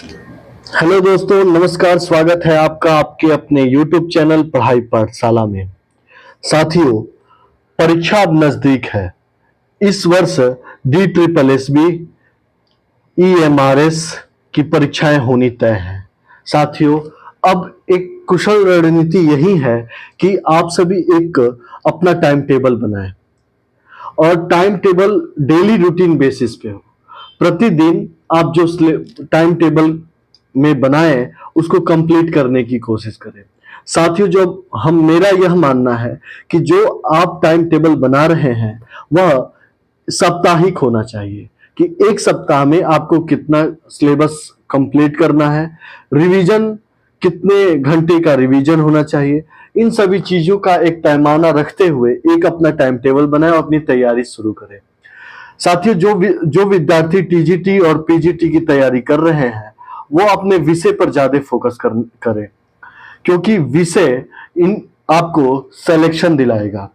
Hello दोस्तों, नमस्कार। स्वागत है आपका आपके अपने YouTube चैनल पढ़ाई पाठशाला में। साथियों, परीक्षा अब नजदीक है। इस वर्ष D triple S B EMRS की परीक्षाएं होनी तय हैं। साथियों, अब एक कुशल रणनीति यही है कि आप सभी एक अपना टाइम टेबल बनाएं और time table daily routine basis पे हो। प्रतिदिन आप जो टाइम टेबल में बनाए उसको कंप्लीट करने की कोशिश करें। साथियों, जो हम मेरा यह मानना है कि जो आप टाइम टेबल बना रहे हैं वह साप्ताहिक होना चाहिए कि एक सप्ताह में आपको कितना सिलेबस कंप्लीट करना है, रिवीजन कितने घंटे का रिवीजन होना चाहिए। इन सभी चीजों का एक पैमाना रखते हुए एक अपना टाइम टेबल बनाए और अपनी तैयारी शुरू करें। साथियों, जो विद्यार्थी टीजीटी और पीजीटी की तैयारी कर रहे हैं वो अपने विषय पर ज्यादा फोकस करें, क्योंकि विषय इन आपको सिलेक्शन दिलाएगा।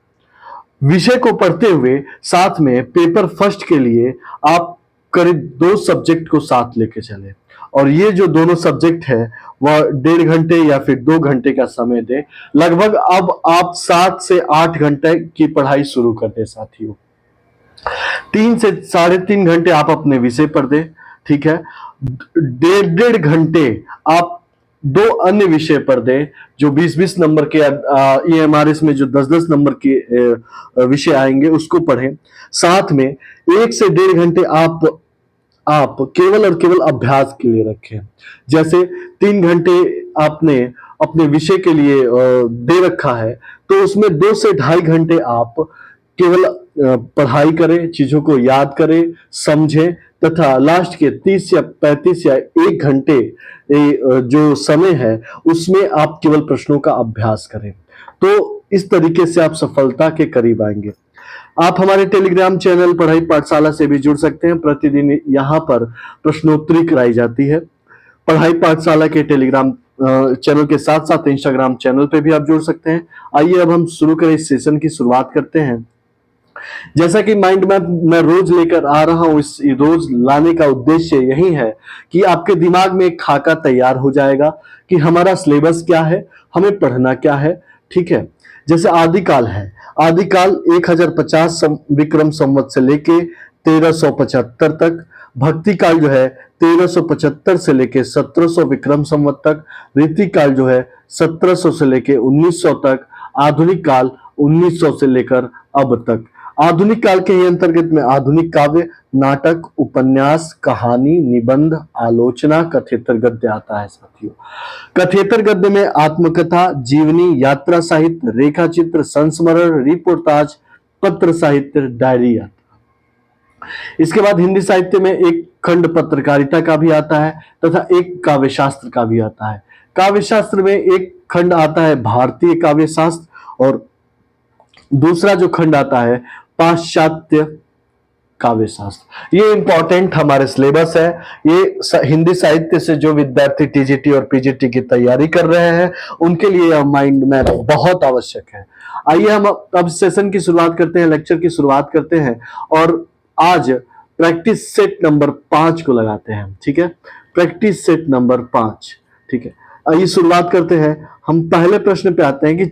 विषय को पढ़ते हुए साथ में पेपर फर्स्ट के लिए आप करीब 2 सब्जेक्ट को साथ लेके चले और ये जो दोनों सब्जेक्ट है वह 1.5 घंटे या फिर 2 घंटे का समय दे। लगभग अब आप 7 से 8 घंटे की पढ़ाई शुरू कर दे। साथियों, 3 से 3.5 घंटे आप अपने विषय पर दे, ठीक है। 1.5 घंटे आप 2 अन्य विषय पर दे जो 20-20 नंबर के EMRS में जो 10-10 नंबर के विषय आएंगे उसको पढ़ें। साथ में 1 से 1.5 घंटे आप केवल और केवल अभ्यास के लिए रखें। जैसे 3 घंटे आपने अपने विषय के लिए दे रखा है तो उसमें 2 से 2.5 घंटे आप केवल पढ़ाई करें, चीजों को याद करें, समझें तथा लास्ट के 30 या 35 या 1 घंटे जो समय है उसमें आप केवल प्रश्नों का अभ्यास करें। तो इस तरीके से आप सफलता के करीब आएंगे। आप हमारे टेलीग्राम चैनल पढ़ाई पाठशाला से भी जुड़ सकते हैं। प्रतिदिन यहाँ पर प्रश्नोत्तरी कराई जाती है। पढ़ाई पाठशाला के टेलीग्राम चैनल के साथ साथ इंस्टाग्राम चैनल पे भी आप जुड़ सकते हैं। आइए अब हम शुरू करें, इस सेशन की शुरुआत करते हैं। जैसा कि माइंड मैप मैं रोज लेकर आ रहा हूं, इस रोज लाने का उद्देश्य यही है कि आपके दिमाग में एक खाका तैयार हो जाएगा कि हमारा सिलेबस क्या है, हमें पढ़ना क्या है, ठीक है। जैसे आदिकाल है, आदिकाल 1050 विक्रम संवत से लेके 1375 तक, भक्ति काल जो है 1375 से लेके 1700 विक्रम संवत तक, रीति काल जो है 1700 से लेके 1900 तक, आधुनिक काल 1900 से लेकर अब तक। आधुनिक काल के ही अंतर्गत में आधुनिक काव्य, नाटक, उपन्यास, कहानी, निबंध, आलोचना, कथेतर गद्य आता है। साथियों, कथेतर गद्य में आत्मकथा, जीवनी, यात्रा साहित्य, रेखा चित्र, संस्मरण, रिपोर्टाज, पत्र साहित्य, डायरी आता है। इसके बाद हिंदी साहित्य में एक खंड पत्रकारिता का भी आता है तथा एक काव्य शास्त्र का भी आता है। काव्य शास्त्र में एक खंड आता है भारतीय काव्य शास्त्र और दूसरा जो खंड आता है पाश्चात्य काव्य शास्त्र। ये इंपॉर्टेंट हमारे सिलेबस है। ये हिंदी साहित्य से जो विद्यार्थी टीजीटी और पीजीटी की तैयारी कर रहे हैं उनके लिए यह माइंड मैप बहुत आवश्यक है। आइए हम अब सेशन की शुरुआत करते हैं, लेक्चर की शुरुआत करते हैं और आज प्रैक्टिस सेट नंबर 5 को लगाते हैं, ठीक है। प्रैक्टिस सेट नंबर 5, ठीक है। आइए शुरुआत करते हैं। हम पहले प्रश्न पे आते हैं कि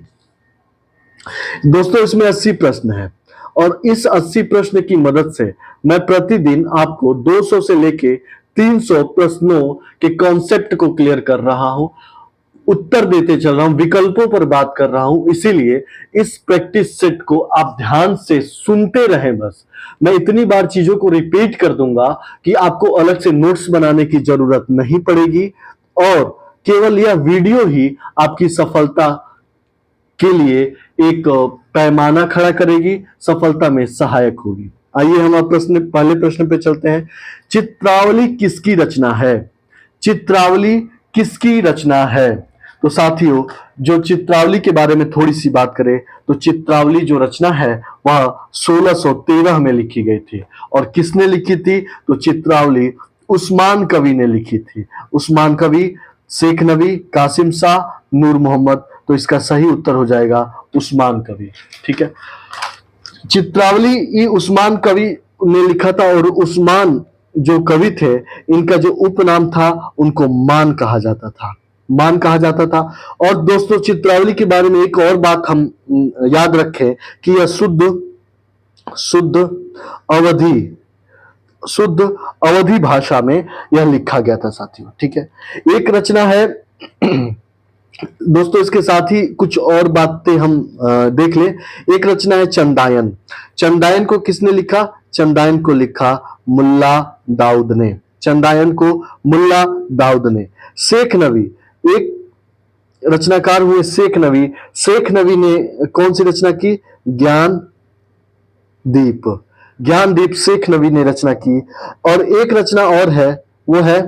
दोस्तों इसमें 80 प्रश्न है और इस 80 प्रश्न की मदद से मैं प्रतिदिन आपको 200 से लेके 300 प्रश्नों के कॉन्सेप्ट को क्लियर कर रहा हूं, उत्तर देते चल रहा हूं, विकल्पों पर बात कर रहा हूं। इसीलिए इस प्रैक्टिस सेट को आप ध्यान से सुनते रहें। बस मैं इतनी बार चीजों को रिपीट कर दूंगा कि आपको अलग से नोट्स बनाने की जरूरत नहीं पड़ेगी और केवल यह वीडियो ही आपकी सफलता के लिए एक पैमाना खड़ा करेगी, सफलता में सहायक होगी। आइए हम पहले प्रश्न पे चलते हैं। चित्रावली किसकी रचना है? चित्रावली किसकी रचना है? तो साथियों, जो चित्रावली के बारे में थोड़ी सी बात करें तो चित्रावली जो रचना है वह 1613 में लिखी गई थी। और किसने लिखी थी? तो चित्रावली उस्मान कवि ने लिखी थी। उस्मान कवि, शेख नबी, कासिम शाह, नूर मोहम्मद। तो इसका सही उत्तर हो जाएगा उस्मान कवि, ठीक है। चित्रावली उस्मान कवि ने लिखा था और उस्मान जो कवि थे, इनका जो उपनाम था उनको मान कहा जाता था, मान कहा जाता था। और दोस्तों चित्रावली के बारे में एक और बात हम याद रखें कि यह शुद्ध शुद्ध अवधि शुद्ध अवधि भाषा में यह लिखा गया था साथियों। ठीक है, एक रचना है दोस्तों, इसके साथ ही कुछ और बातें हम देख ले। एक रचना है चंदायन। चंदायन को किसने लिखा? चंदायन को लिखा मुल्ला दाऊद ने। चंदायन को मुल्ला दाऊद ने। शेख नवी, एक रचनाकार हुए शेख नवी। शेख नवी ने कौन सी रचना की? ज्ञान दीप। ज्ञान दीप शेख नवी ने रचना की। और एक रचना और है, वो है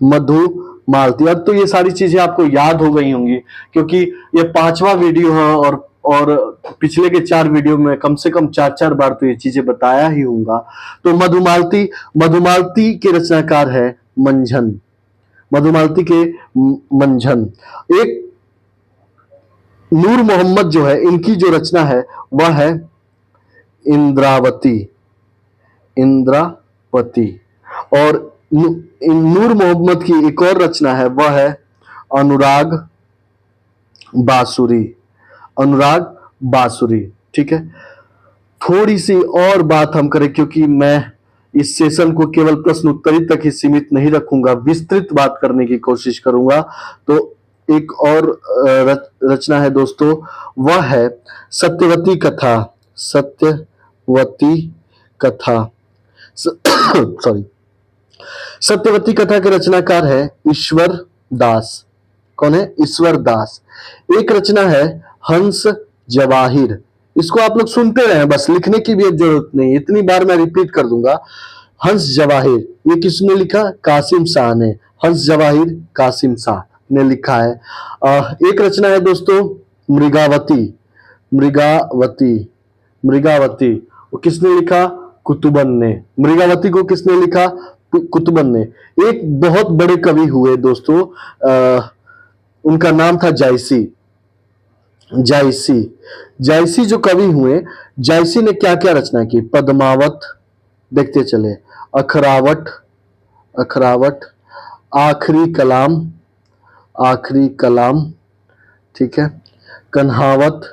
मधु मालती। अब तो ये सारी चीजें आपको याद हो गई होंगी, क्योंकि ये 5वां वीडियो है और पिछले के 4 वीडियो में कम से कम 4-4 बार तो ये चीजें बताया ही होगा। तो मधुमालती, मधुमालती के रचनाकार है मंझन। मधुमालती के मंझन। एक नूर मोहम्मद जो है, इनकी जो रचना है वह है इंद्रावती। इंद्रावती। और नूर मोहम्मद की एक और रचना है, वह है अनुराग बांसुरी। अनुराग बांसुरी। ठीक है, थोड़ी सी और बात हम करें, क्योंकि मैं इस सेशन को केवल प्रश्न उत्तरी तक ही सीमित नहीं रखूंगा, विस्तृत बात करने की कोशिश करूंगा। तो एक और रचना है दोस्तों, वह है सत्यवती कथा। सत्यवती कथा सॉरी, सत्यवती कथा के रचनाकार है ईश्वर दास। कौन है? ईश्वर दास। एक रचना है हंस जवाहिर। इसको आप लोग सुनते रहे, बस लिखने की भी जरूरत नहीं, इतनी बार मैं रिपीट कर दूंगा। हंस जवाहिर, ये किसने लिखा? कासिम शाह ने। हंस जवाहिर कासिम शाह ने लिखा है। एक रचना है दोस्तों मृगावती। मृगावती। मृगावती, वो किसने लिखा? कुतुबन ने। मृगावती को किसने लिखा? कुतुबन ने। एक बहुत बड़े कवि हुए दोस्तों, उनका नाम था जायसी। जायसी। जायसी जो कवि हुए, जायसी ने क्या क्या रचना की? पद्मावत, देखते चले, अखरावट, अखरावट, आखिरी कलाम, आखिरी कलाम, ठीक है, कन्हावत।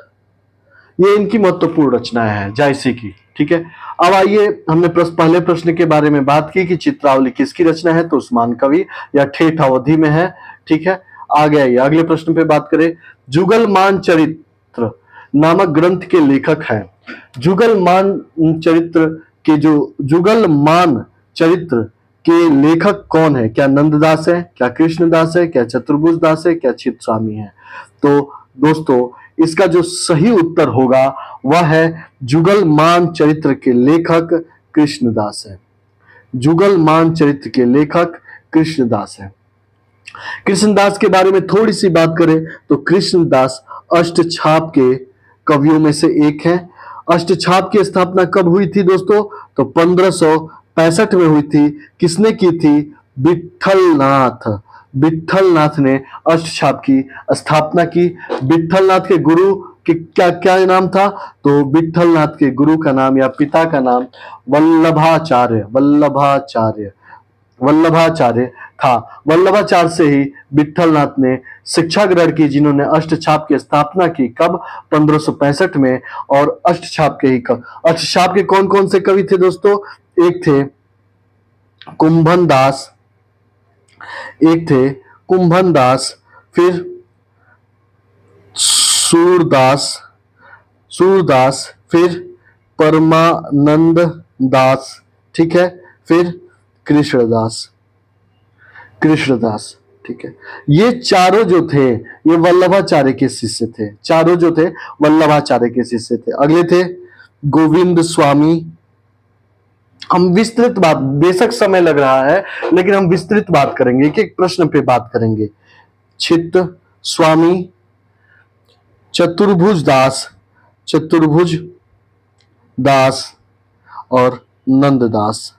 ये इनकी महत्वपूर्ण रचना है जायसी की। ठीक है, अब आइए, हमने पहले प्रश्न के बारे में बात की कि चित्रावली किसकी रचना है, तो उस्मान कवि या ठेठ अवधि में है। ठीक है, आगे आइए अगले प्रश्न पे बात करें। जुगलमान चरित्र नामक ग्रंथ के लेखक हैं। जुगलमान चरित्र के जो जुगलमान चरित्र के लेखक कौन है? क्या नंददास है, क्या कृष्णदास है, क्या चतुर्भुज दास है, क्या चित्तस्वामी है? तो दोस्तों इसका जो सही उत्तर होगा वह है जुगलमान चरित्र के लेखक कृष्णदास है। जुगलमान चरित्र के लेखक कृष्णदास है। कृष्णदास के बारे में थोड़ी सी बात करें तो कृष्णदास अष्टछाप के कवियों में से एक है। अष्टछाप की स्थापना कब हुई थी दोस्तों? तो 1565 में हुई थी। किसने की थी? विठलनाथ। विठलनाथ ने अष्टछाप की स्थापना की। विठलनाथ के गुरु कि क्या क्या नाम था? तो विठलनाथ के गुरु का नाम या पिता का नाम वल्लभाचार्य। वल्लभाचार्य। वल्लभाचार्य था। वल्लभाचार्य से ही विठलनाथ ने शिक्षा ग्रहण की, जिन्होंने अष्टछाप की स्थापना की। कब? 1565 में। और अष्टछाप के ही कब? अष्टछाप के कौन कौन से कवि थे दोस्तों? एक थे कुंभन दास, एक थे कुंभन दास, फिर सूरदास, सूरदास, फिर परमानंद दास, ठीक है, फिर कृष्णदास। कृष्णदास, ठीक है। ये चारों जो थे ये वल्लभाचार्य के शिष्य थे। चारों जो थे वल्लभाचार्य के शिष्य थे। अगले थे गोविंद स्वामी। हम विस्तृत बात, बेशक समय लग रहा है लेकिन हम विस्तृत बात करेंगे, एक एक प्रश्न पे बात करेंगे। चित्त स्वामी, चतुर्भुज दास, चतुर्भुज दास और नंददास।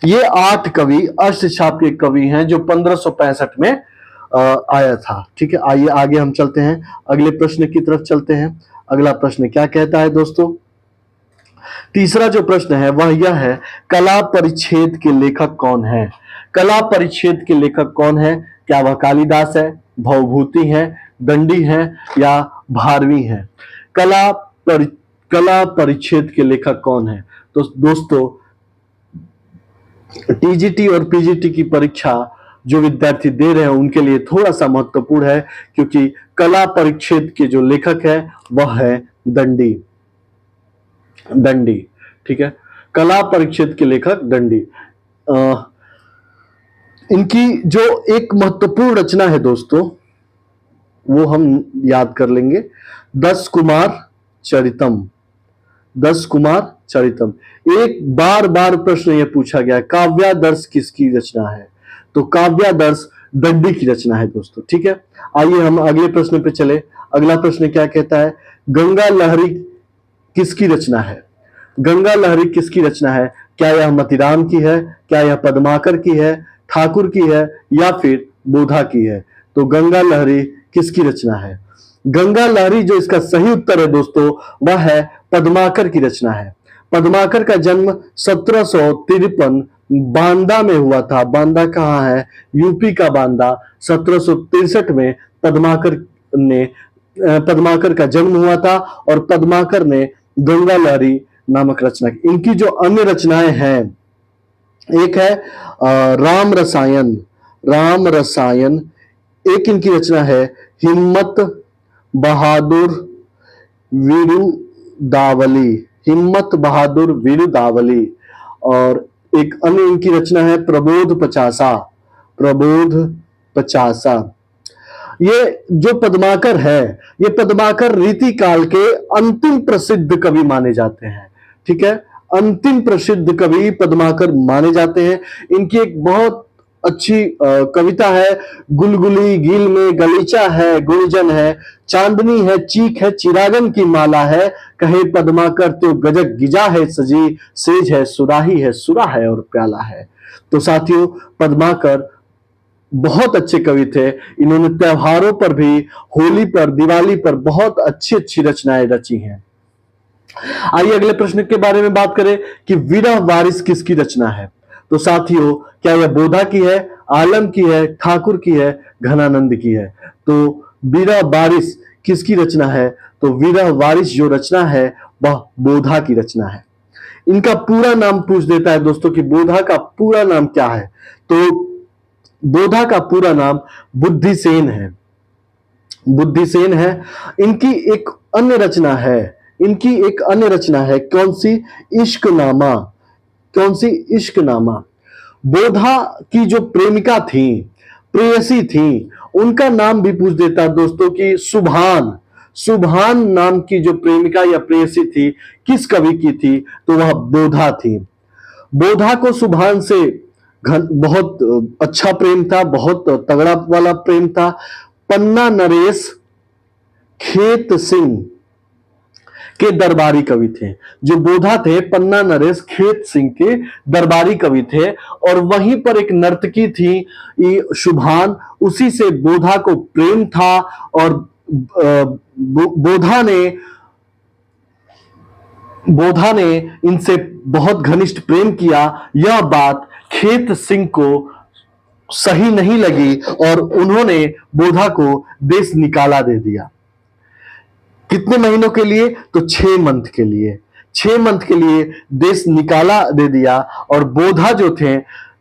ये 8 कवि अष्टछाप के कवि हैं जो 1565 में आया था। ठीक है, आइए आगे हम चलते हैं, अगले प्रश्न की तरफ चलते हैं। अगला प्रश्न क्या कहता है दोस्तों? तीसरा जो प्रश्न है वह यह है, कला परिच्छेद के लेखक कौन है? कला परिच्छेद के लेखक कौन है? क्या वह कालिदास है, भवभूति है, दंडी है या भारवी है? कला परि कला परिच्छेद के लेखक कौन है? तो दोस्तों, टीजीटी और पीजीटी की परीक्षा जो विद्यार्थी दे रहे हैं उनके लिए थोड़ा सा महत्वपूर्ण है, क्योंकि कला परिच्छेद के जो लेखक है वह है दंडी। दंडी, ठीक है, कला परिच्छेद के लेखक दंडी। इनकी जो एक महत्वपूर्ण रचना है दोस्तों, वो हम याद कर लेंगे, 10 कुमार चरितम। 10 कुमार चरितम। एक बार बार प्रश्न यह पूछा गया है, काव्यादर्श किसकी रचना है? तो काव्यादर्श दंडी की रचना है दोस्तों, ठीक है। आइए हम अगले प्रश्न पे चले। अगला प्रश्न क्या कहता है, गंगा लहरी किसकी रचना है? गंगा लहरी किसकी रचना है? क्या यह मतीराम की है, क्या यह पद्माकर की है, ठाकुर की है या फिर बोधा की है? तो गंगा लहरी किसकी रचना है? गंगा लहरी जो इसका सही उत्तर है दोस्तों, वह है पद्माकर की रचना है। पद्माकर का जन्म 1753 बांदा में हुआ था। बांदा कहाँ है? यूपी का बांदा। 1763 में पद्माकर का जन्म हुआ था और पद्माकर ने गंगा लहरी नामक रचना की। इनकी जो अन्य रचनाएं हैं, एक है राम रसायन। राम रसायन। एक इनकी रचना है हिम्मत बहादुर विरुदावली। हिम्मत बहादुर विरुदावली। और एक अन्य इनकी रचना है प्रबोध पचासा। प्रबोध पचासा। ये जो पद्माकर है, ये पद्माकर रीति काल के अंतिम प्रसिद्ध कवि माने जाते हैं, ठीक है। अंतिम प्रसिद्ध कवि पद्माकर माने जाते हैं। इनकी एक बहुत अच्छी कविता है, गुलगुली गील में गलीचा है, गुणजन है, चांदनी है, चीख है, चिरागन की माला है, कहे पद्माकर तो गजक गिजा है सजी, सेज है, सुराही है, सुरा है और प्याला है। तो साथियों, पद्माकर बहुत अच्छे कवि थे। इन्होंने त्योहारों पर भी, होली पर, दिवाली पर बहुत अच्छी अच्छी रचनाएं रची हैं। आइए अगले प्रश्न के बारे में बात करें कि विरह वारिस किसकी रचना है? तो साथियों, क्या यह बोधा की है, आलम की है, ठाकुर की है, घनानंद की है? तो विरह वारिस किसकी रचना है? तो विरह वारिस जो रचना है वह बोधा की रचना है। इनका पूरा नाम पूछ देता है दोस्तों कि बोधा का पूरा नाम क्या है? तो बोधा का पूरा नाम बुद्धिसेन है। बुद्धिसेन है। इनकी एक अन्य रचना है, इनकी एक अन्य रचना है, कौन सी? इश्कनामा। कौन सी? इश्कनामा। बोधा की जो प्रेमिका थी, प्रेयसी थी, उनका नाम भी पूछ देता है दोस्तों कि सुभान। सुभान नाम की जो प्रेमिका या प्रेयसी थी, किस कवि की थी? तो वह बोधा थी। बोधा को सुभान से बहुत अच्छा प्रेम था, बहुत तगड़ा वाला प्रेम था। पन्ना नरेश खेत सिंह के दरबारी कवि थे। जो बोधा थे, पन्ना नरेश खेत सिंह के दरबारी कवि थे। और वहीं पर एक नर्तकी थी शुभान, उसी से बोधा को प्रेम था और बोधा ने इनसे बहुत घनिष्ठ प्रेम किया। यह बात खेत सिंह को सही नहीं लगी और उन्होंने बोधा को देश निकाला दे दिया। कितने महीनों के लिए? तो 6 मंथ के लिए। 6 मंथ के लिए देश निकाला दे दिया। और बोधा जो थे,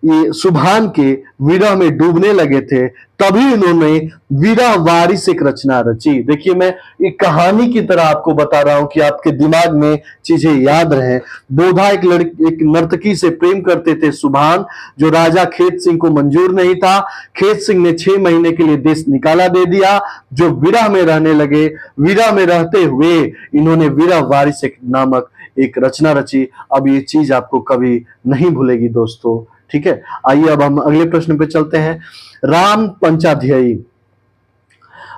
ये सुभान के विरह में डूबने लगे थे, तभी इन्होंने विरह वारिस एक रचना रची। देखिए, मैं एक कहानी की तरह आपको बता रहा हूं कि आपके दिमाग में चीजें याद रहें। बोधा एक नर्तकी से प्रेम करते थे सुभान, जो राजा खेत सिंह को मंजूर नहीं था। खेत सिंह ने 6 महीने के लिए देश निकाला दे दिया, जो विरह में रहने लगे। विरह में रहते हुए इन्होंने विरह वारिस नामक एक रचना रची। अब ये चीज आपको कभी नहीं भूलेगी दोस्तों, ठीक है। आइए अब हम अगले प्रश्न पे चलते हैं। राम पंचाध्यायी।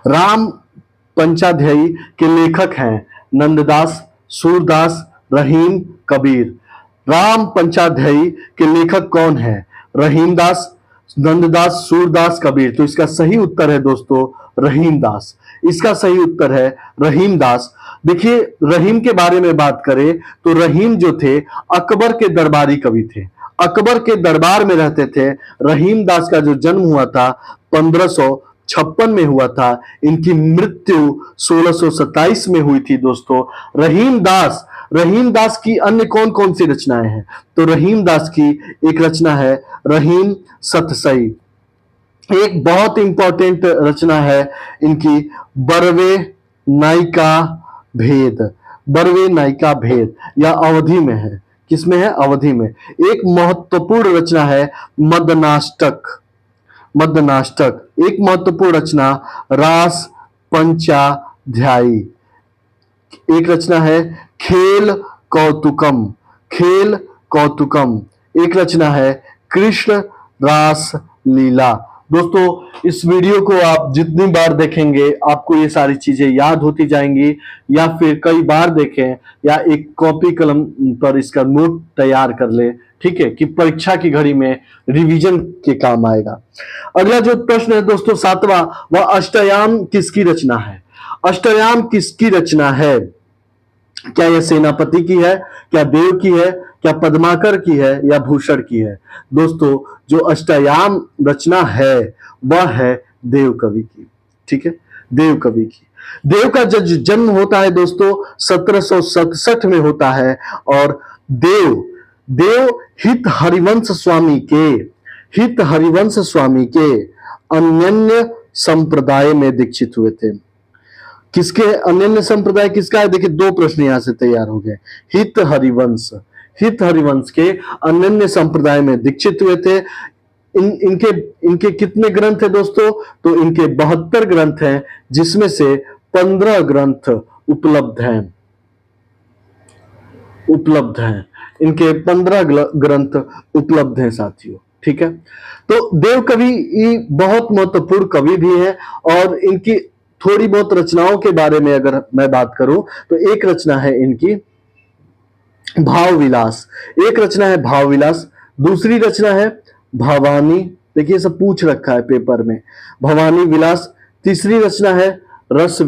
राम पंचाध्यायी के लेखक हैं नंददास, सूरदास, रहीम, कबीर। राम पंचाध्यायी के लेखक कौन है? रहीमदास, नंददास, सूरदास, कबीर। तो इसका सही उत्तर है दोस्तों रहीमदास। इसका सही उत्तर है रहीमदास। देखिए, रहीम के बारे में बात करें तो रहीम जो थे अकबर के दरबारी कवि थे, अकबर के दरबार में रहते थे। रहीम दास का जो जन्म हुआ था 1556 में हुआ था, इनकी मृत्यु 1627 में हुई थी दोस्तों। रहीम दास की अन्य कौन कौन सी रचनाएं हैं? तो रहीम दास की एक रचना है रहीम सतसई, एक बहुत इंपॉर्टेंट रचना है इनकी बरवे नायिका भेद, बरवे नायिका भेद, या अवधि में है, किसमें है? अवधि में। एक महत्वपूर्ण रचना है मदनाष्टक, मदनाष्टक। एक महत्वपूर्ण रचना रास पंचाध्यायी। एक रचना है खेल कौतुकम, खेल कौतुकम। एक रचना है कृष्ण रास लीला। दोस्तों, इस वीडियो को आप जितनी बार देखेंगे आपको ये सारी चीजें याद होती जाएंगी, या फिर कई बार देखें, या एक कॉपी कलम पर इसका नोट तैयार कर ले, ठीक है, कि परीक्षा की घड़ी में रिवीजन के काम आएगा। अगला जो प्रश्न है दोस्तों 7वां, वह अष्टयाम किसकी रचना है? अष्टयाम किसकी रचना है? क्या यह सेनापति की है, क्या देव की है, क्या पद्माकर की है, या भूषण की है? दोस्तों, जो अष्टयाम रचना है वह है देव कवि की, ठीक है, देव कवि की। देव का जन्म होता है दोस्तों 1767 में होता है, और देव हित हरिवंश स्वामी के अन्य संप्रदाय में दीक्षित हुए थे। किसके अन्य संप्रदाय किसका है? देखिए, दो प्रश्न यहां से तैयार हो गए। हित हरिवंश के अन्य संप्रदाय में दीक्षित हुए थे। इनके कितने ग्रंथ है दोस्तों? तो इनके 72 ग्रंथ हैं, जिसमें से 15 ग्रंथ उपलब्ध हैं। इनके 15 ग्रंथ उपलब्ध हैं साथियों, ठीक है। तो देव कवि बहुत महत्वपूर्ण कवि भी है, और इनकी थोड़ी बहुत रचनाओं के बारे में अगर मैं बात करूं तो एक रचना है इनकी भाव विलास, एक रचना है भाव विलास, दूसरी रचना है भवानी, देखिए सब पूछ रखा है पेपर में, भवानी विलास। तीसरी रचना है रस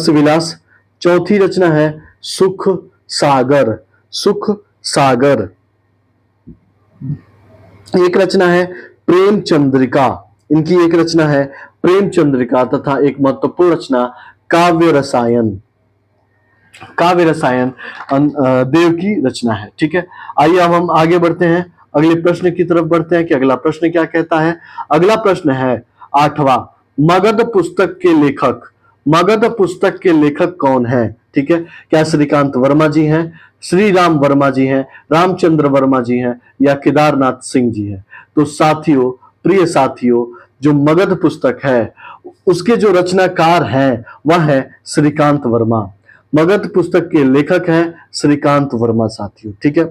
विलास। चौथी रचना है सुख सागर। एक रचना है प्रेम चंद्रिका, इनकी एक रचना है प्रेम चंद्रिका, तथा एक महत्वपूर्ण रचना काव्य रसायन देव की रचना है, ठीक है। आइए अब हम आगे बढ़ते हैं, अगले प्रश्न की तरफ बढ़ते हैं कि अगला प्रश्न क्या कहता है। अगला प्रश्न है 8वां, मगध पुस्तक के लेखक कौन है? ठीक है, क्या श्रीकांत वर्मा जी हैं, श्री राम वर्मा जी हैं, रामचंद्र वर्मा जी हैं, या केदारनाथ सिंह जी हैं? तो साथियों, प्रिय साथियों, जो मगध पुस्तक है उसके जो रचनाकार हैं वह है श्रीकांत वर्मा। मगध पुस्तक के लेखक हैं श्रीकांत वर्मा साथियों, ठीक है।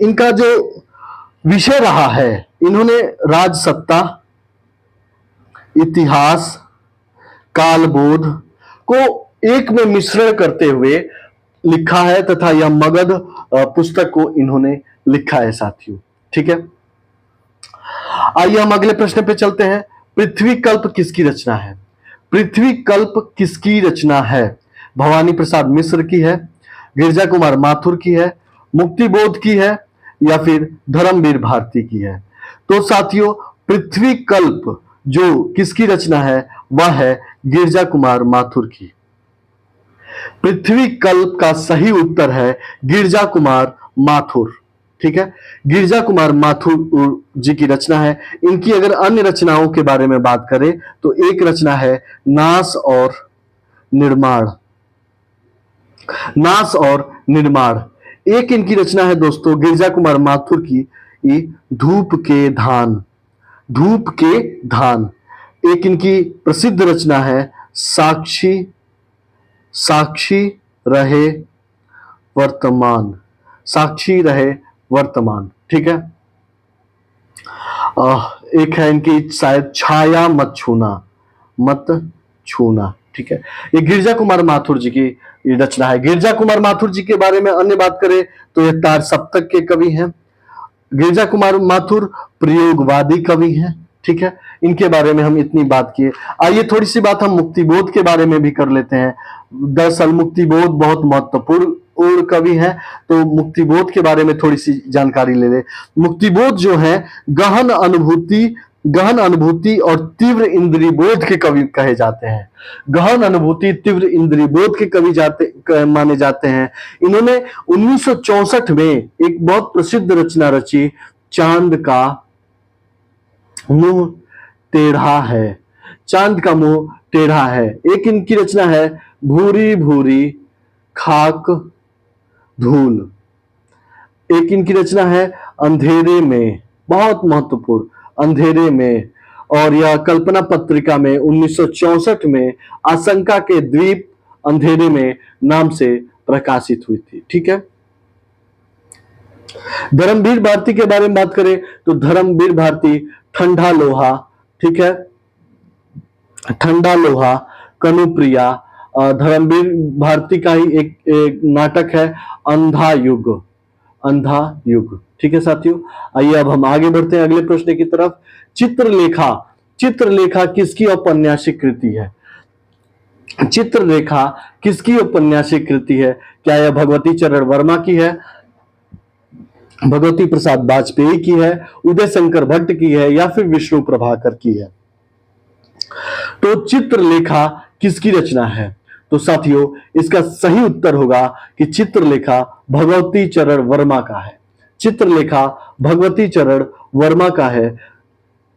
इनका जो विषय रहा है, इन्होंने राजसत्ता, इतिहास, कालबोध को एक में मिश्रण करते हुए लिखा है, तथा यह मगध पुस्तक को इन्होंने लिखा है साथियों, ठीक है। आइए हम अगले प्रश्न पे चलते हैं। पृथ्वी कल्प किसकी रचना है? पृथ्वी कल्प किसकी रचना है? भवानी प्रसाद मिश्र की है, गिरजा कुमार माथुर की है, मुक्तिबोध की है, या फिर धर्मवीर भारती की है? तो साथियों, पृथ्वी कल्प जो किसकी रचना है वह है गिरजा कुमार माथुर की। पृथ्वी कल्प का सही उत्तर है गिरजा कुमार माथुर, ठीक है। गिरजा कुमार माथुर जी की रचना है। इनकी अगर अन्य रचनाओं के बारे में बात करें तो एक रचना है नाश और निर्माण। एक इनकी रचना है दोस्तों गिरजा कुमार माथुर की धूप के धान। एक इनकी प्रसिद्ध रचना है साक्षी रहे वर्तमान, ठीक है। एक है इनकी शायद छाया मत छूना, ठीक है। ये गिरजा कुमार माथुर जी की रचना है। गिरजा कुमार माथुर जी के बारे में अन्य बात करें तो ये तार सप्तक के कवि हैं। गिरजा कुमार माथुर प्रयोगवादी कवि हैं, ठीक है, इनके बारे में हम इतनी बात किए। आइए थोड़ी सी बात हम मुक्तिबोध के बारे में भी कर लेते हैं। दरअसल मुक्तिबोध बहुत महत्वपूर्ण और कवि हैं, तो मुक्तिबोध के बारे में थोड़ी सी जानकारी ले ले। मुक्तिबोध जो है गहन अनुभूति और तीव्र इंद्रिय बोध के कवि कहे जाते हैं। गहन अनुभूति, तीव्र इंद्रिय बोध के कवि माने जाते हैं। इन्होंने 1964 में एक बहुत प्रसिद्ध रचना रची, चांद का मुंह टेढ़ा है। चांद का मुंह टेढ़ा है। एक इनकी रचना है, भूरी भूरी खाक धूल। एक इनकी रचना है, अंधेरे में, बहुत महत्वपूर्ण, अंधेरे में। और यह कल्पना पत्रिका में 1964 में आशंका के द्वीप अंधेरे में नाम से प्रकाशित हुई थी। ठीक है। धर्मवीर भारती के बारे में बात करें तो धर्मवीर भारती ठंडा लोहा, ठीक है, ठंडा लोहा, कनुप्रिया। धर्मवीर भारती का ही एक नाटक है, अंधा युग, अंधा युग। ठीक है साथियों, आइए अब हम आगे बढ़ते हैं अगले प्रश्न की तरफ। चित्रलेखा, चित्रलेखा किसकी औपन्यासिक कृति है? चित्रलेखा किसकी औपन्यासिक कृति है? क्या यह भगवती चरण वर्मा की है, भगवती प्रसाद वाजपेयी की है, उदय शंकर भट्ट की है, या फिर विष्णु प्रभाकर की है? तो चित्रलेखा किसकी रचना है? तो साथियों इसका सही उत्तर होगा कि चित्रलेखा भगवती चरण वर्मा का है। चित्रलेखा भगवती चरण वर्मा का है।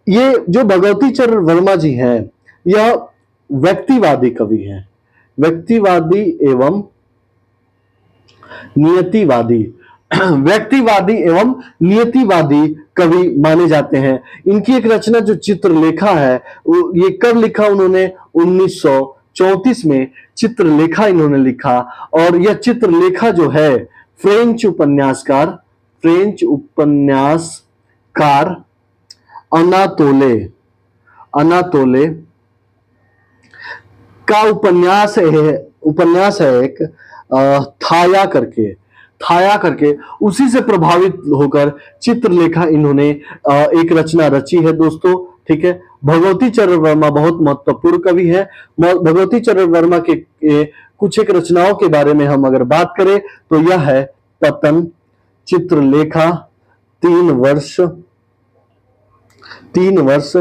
ये जो भगवती चरण वर्मा जी हैं, यह व्यक्तिवादी कवि हैं, व्यक्तिवादी एवं नियतिवादी, व्यक्तिवादी एवं नियतिवादी कवि माने जाते हैं। इनकी एक रचना जो चित्रलेखा है, ये कब लिखा उन्होंने? 1934 में चित्रलेखा इन्होंने लिखा। और यह चित्रलेखा जो है फ्रेंच उपन्यासकार अनातोले का उपन्यास है एक, थाया करके उसी से प्रभावित होकर चित्रलेखा इन्होंने एक रचना रची है दोस्तों। ठीक है, भगवती चरण वर्मा बहुत महत्वपूर्ण कवि है। भगवती चरण वर्मा के कुछ एक रचनाओं के बारे में हम अगर बात करें तो यह है पतन, चित्रलेखा, 3 वर्ष,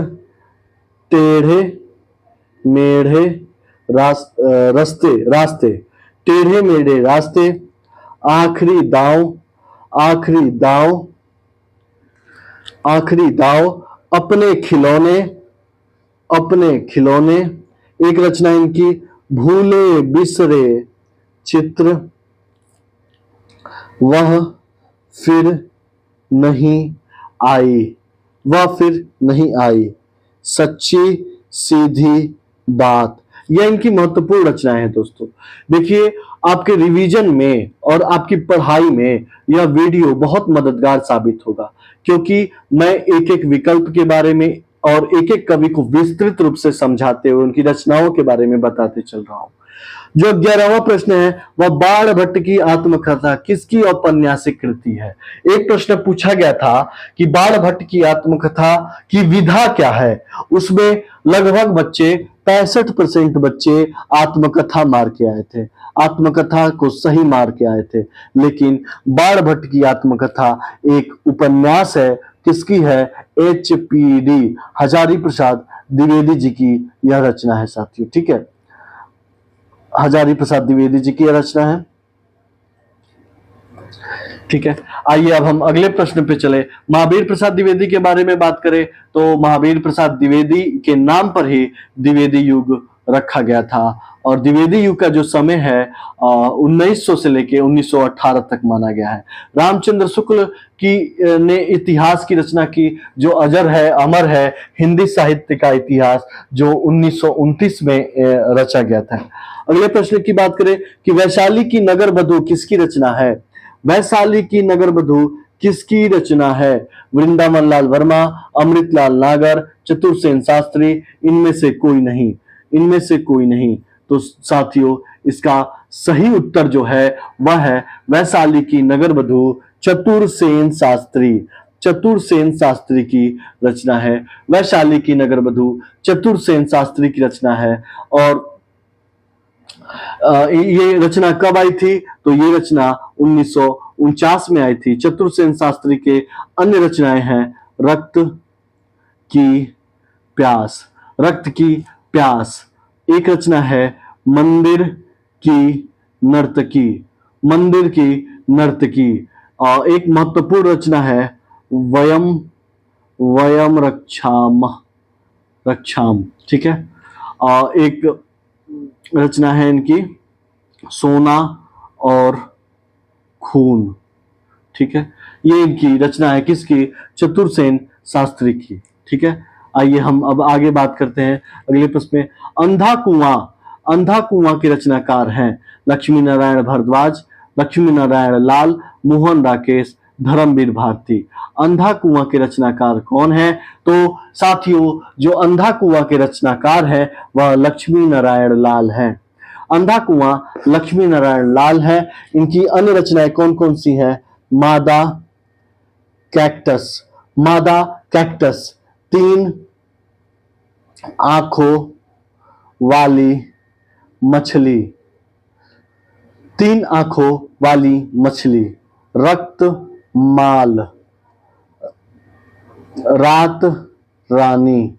टेढ़े मेढ़े रास्ते, टेढ़े मेढ़े रास्ते, आखिरी दाव, अपने खिलौने। एक रचना इनकी, भूले बिसरे चित्र, वह फिर नहीं आई, सच्ची सीधी बात। यह इनकी महत्वपूर्ण रचनाएं हैं दोस्तों। देखिए आपके रिवीजन में और आपकी पढ़ाई में यह वीडियो बहुत मददगार साबित होगा, क्योंकि मैं एक एक विकल्प के बारे में और एक एक कवि को विस्तृत रूप से समझाते हुए उनकी रचनाओं के बारे में बताते चल रहा हूं। जो 11वां प्रश्न है वह बाण भट्ट की आत्मकथा किसकी औपन्यासिक कृति है? एक प्रश्न पूछा गया था कि बाण भट्ट की आत्मकथा की विधा क्या है। उसमें लगभग बच्चे 65% बच्चे आत्मकथा मार के आए थे, आत्मकथा को सही मार के आए थे। लेकिन बाण भट्ट की आत्मकथा एक उपन्यास है। किसकी है? HP हजारी प्रसाद द्विवेदी जी की यह रचना है साथियों। ठीक है, हजारी प्रसाद द्विवेदी जी की रचना है। ठीक है, आइए अब हम अगले प्रश्न पे चले। महावीर प्रसाद द्विवेदी के बारे में बात करें तो महावीर प्रसाद द्विवेदी के नाम पर ही द्विवेदी युग रखा गया था। और द्विवेदी युग का जो समय है 1900 से लेके 1918 तक माना गया है। रामचंद्र शुक्ल की ने इतिहास की रचना की, जो अजर है, अमर है, हिंदी साहित्य का इतिहास, जो 1929 में रचा गया था। अगले प्रश्न की बात करें कि वैशाली की नगर बधू किसकी रचना है? वैशाली की नगर बधू किसकी रचना है? वृंदावन लाल वर्मा, अमृतलाल नागर, चतुरसेन शास्त्री, इनमें से कोई नहीं। तो साथियों इसका सही उत्तर जो है वह है वैशाली की नगर बधू चतुरसेन शास्त्री। चतुरसेन शास्त्री की रचना है। वैशाली की नगरवधु चतुरसेन शास्त्री की रचना है। और ये रचना कब आई थी? तो ये रचना 1949 में आई थी। चतुरसेन शास्त्री के अन्य रचनाएं हैं रक्त की प्यास, रक्त की प्यास। एक रचना है मंदिर की नर्तकी, मंदिर की नर्तकी। और एक महत्वपूर्ण रचना है वयम वयम रक्षाम, रक्षाम, ठीक है। और एक रचना है इनकी सोना और खून, ठीक है। ये इनकी रचना है किसकी? चतुरसेन शास्त्री की, ठीक है। आइए हम अब आगे बात करते हैं अगले प्रश्न में। अंधा कुआं, अंधा कुआं के रचनाकार हैं लक्ष्मी नारायण भारद्वाज, लक्ष्मी नारायण लाल, मोहन राकेश, धर्मवीर भारती। अंधा कुआं के रचनाकार कौन है? तो साथियों, जो अंधा कुआं के रचनाकार है वह लक्ष्मी नारायण लाल हैं। अंधा कुआं लक्ष्मी नारायण लाल है। इनकी अन्य रचनाएं कौन कौन सी हैं? मादा कैक्टस, मादा कैक्टस, 3 आंखों वाली मछली, 3 आंखों वाली मछली, रक्त माल, रात रानी।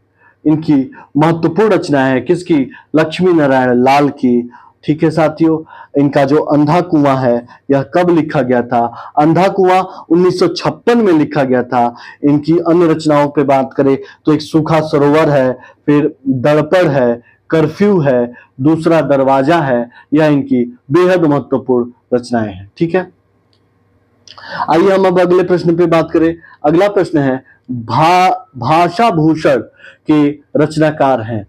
इनकी महत्वपूर्ण रचना है किसकी? लक्ष्मी नारायण लाल की, ठीक है साथियों। इनका जो अंधा कुआं है यह कब लिखा गया था? अंधा कुआं 1956 में लिखा गया था। इनकी अन्य रचनाओं पे बात करें तो एक सूखा सरोवर है, फिर दर्पण है, कर्फ्यू है, दूसरा दरवाजा है। यह इनकी बेहद महत्वपूर्ण रचनाएं हैं, ठीक है। आइए हम अब अगले प्रश्न पे बात करें। अगला प्रश्न है भाषा भूषण के रचनाकार हैं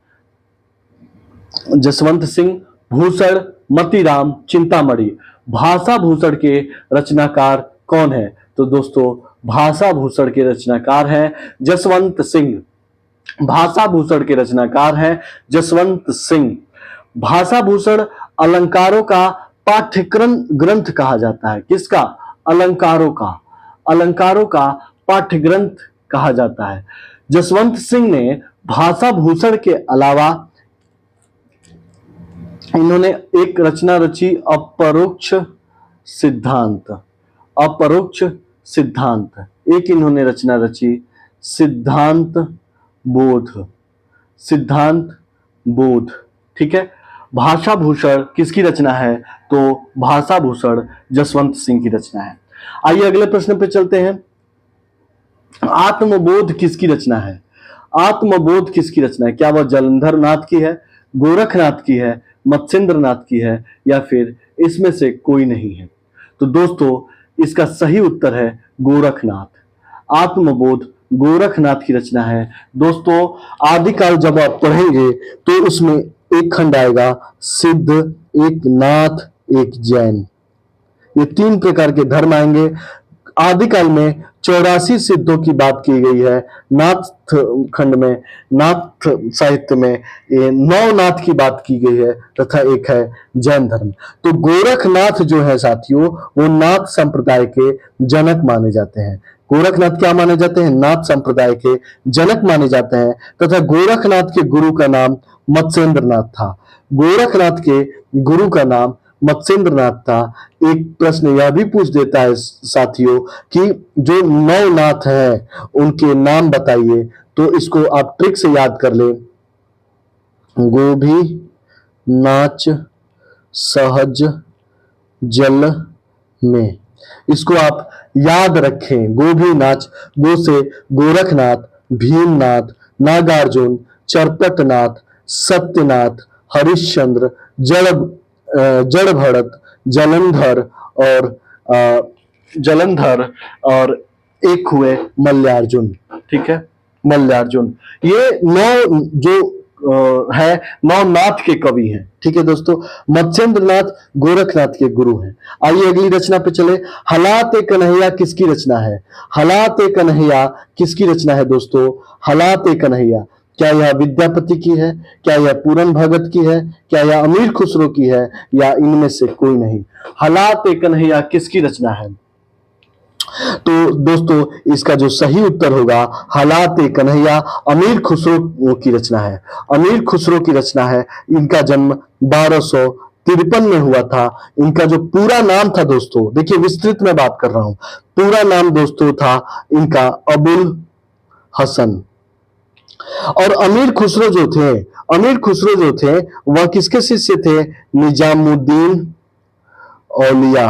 जसवंत सिंह, भूषण, मतीराम, चिंतामणि। भाषा भूषण के रचनाकार कौन है? तो दोस्तों, भाषा भूषण के रचनाकार हैं जसवंत सिंह। भाषा भूषण के रचनाकार हैं जसवंत सिंह। भाषा भूषण अलंकारों का पाठ्यक्रम ग्रंथ कहा जाता है। किसका? अलंकारों का, अलंकारों का पाठ्य ग्रंथ कहा जाता है। जसवंत सिंह ने भाषा भूषण के अलावा इन्होंने एक रचना रची अपरोक्ष सिद्धांत, अपरोक्ष सिद्धांत। एक इन्होंने रचना रची सिद्धांत बोध, सिद्धांत बोध, ठीक है। भाषा भूषण किसकी रचना है? तो भाषा भूषण जसवंत सिंह की रचना है। आइए अगले प्रश्न पे चलते हैं। आत्मबोध किसकी रचना है? आत्मबोध किसकी रचना है? क्या वह जलंधर नाथ की है, गोरखनाथ की है, मत्स्येंद्र नाथ की है, या फिर इसमें से कोई नहीं है? तो दोस्तों, इसका सही उत्तर है गोरखनाथ। आत्मबोध गोरखनाथ की रचना है। दोस्तों, आदिकाल जब आप पढ़ेंगे तो उसमें एक खंड आएगा सिद्ध, एक नाथ, एक जैन। ये 3 प्रकार के धर्म आएंगे। आदिकाल में 84 सिद्धों की बात की गई है। नाथ खंड में, नाथ साहित्य में ये 9 नाथ की बात की गई है, तथा एक है जैन धर्म। तो गोरखनाथ जो है साथियों, वो नाथ संप्रदाय के जनक माने जाते हैं। गोरखनाथ क्या माने जाते हैं? नाथ संप्रदाय के जनक माने जाते हैं। तथा गोरखनाथ के गुरु का नाम मत्स्येंद्र नाथ था। गोरखनाथ के गुरु का नाम मत्स्येंद्र नाथ था। एक प्रश्न यह भी पूछ देता है साथियों कि जो 9 नाथ हैं उनके नाम बताइए। तो इसको आप ट्रिक से याद कर ले। गोभी नाच सहज जल में, इसको आप याद रखें। गोभी नाच, गो से गोरखनाथ, भीमनाथ, नागार्जुन, चरपटनाथ, सत्यनाथ, हरिश्चंद्र, जड़ भरत, जलंधर और एक हुए मल्लार्जुन, ठीक है, मल्लार्जुन। ये 9 जो है 9 नाथ के कवि हैं, ठीक है दोस्तों। मत्स्येंद्र नाथ गोरखनाथ के गुरु हैं। आइए अगली रचना पे चले। हलात ए कन्हैया किसकी रचना है? हलात ए कन्हैया किसकी रचना है दोस्तों? हलात ए कन्हैया, क्या यह विद्यापति की है, क्या यह पूरन भगत की है, क्या यह अमीर खुसरो की है, या इनमें से कोई नहीं? हलात ए कन्हैया किसकी रचना है? तो दोस्तों इसका जो सही उत्तर होगा हालात ए कन्हैया अमीर खुसरो की रचना है। अमीर खुसरो की रचना है। इनका जन्म 1253 में हुआ था। इनका जो पूरा नाम था दोस्तों, देखिए विस्तृत में बात कर रहा हूं, पूरा नाम दोस्तों था इनका अबुल हसन। और अमीर खुसरो जो थे, अमीर खुसरो जो थे वह किसके शिष्य थे? निजामुद्दीन औलिया,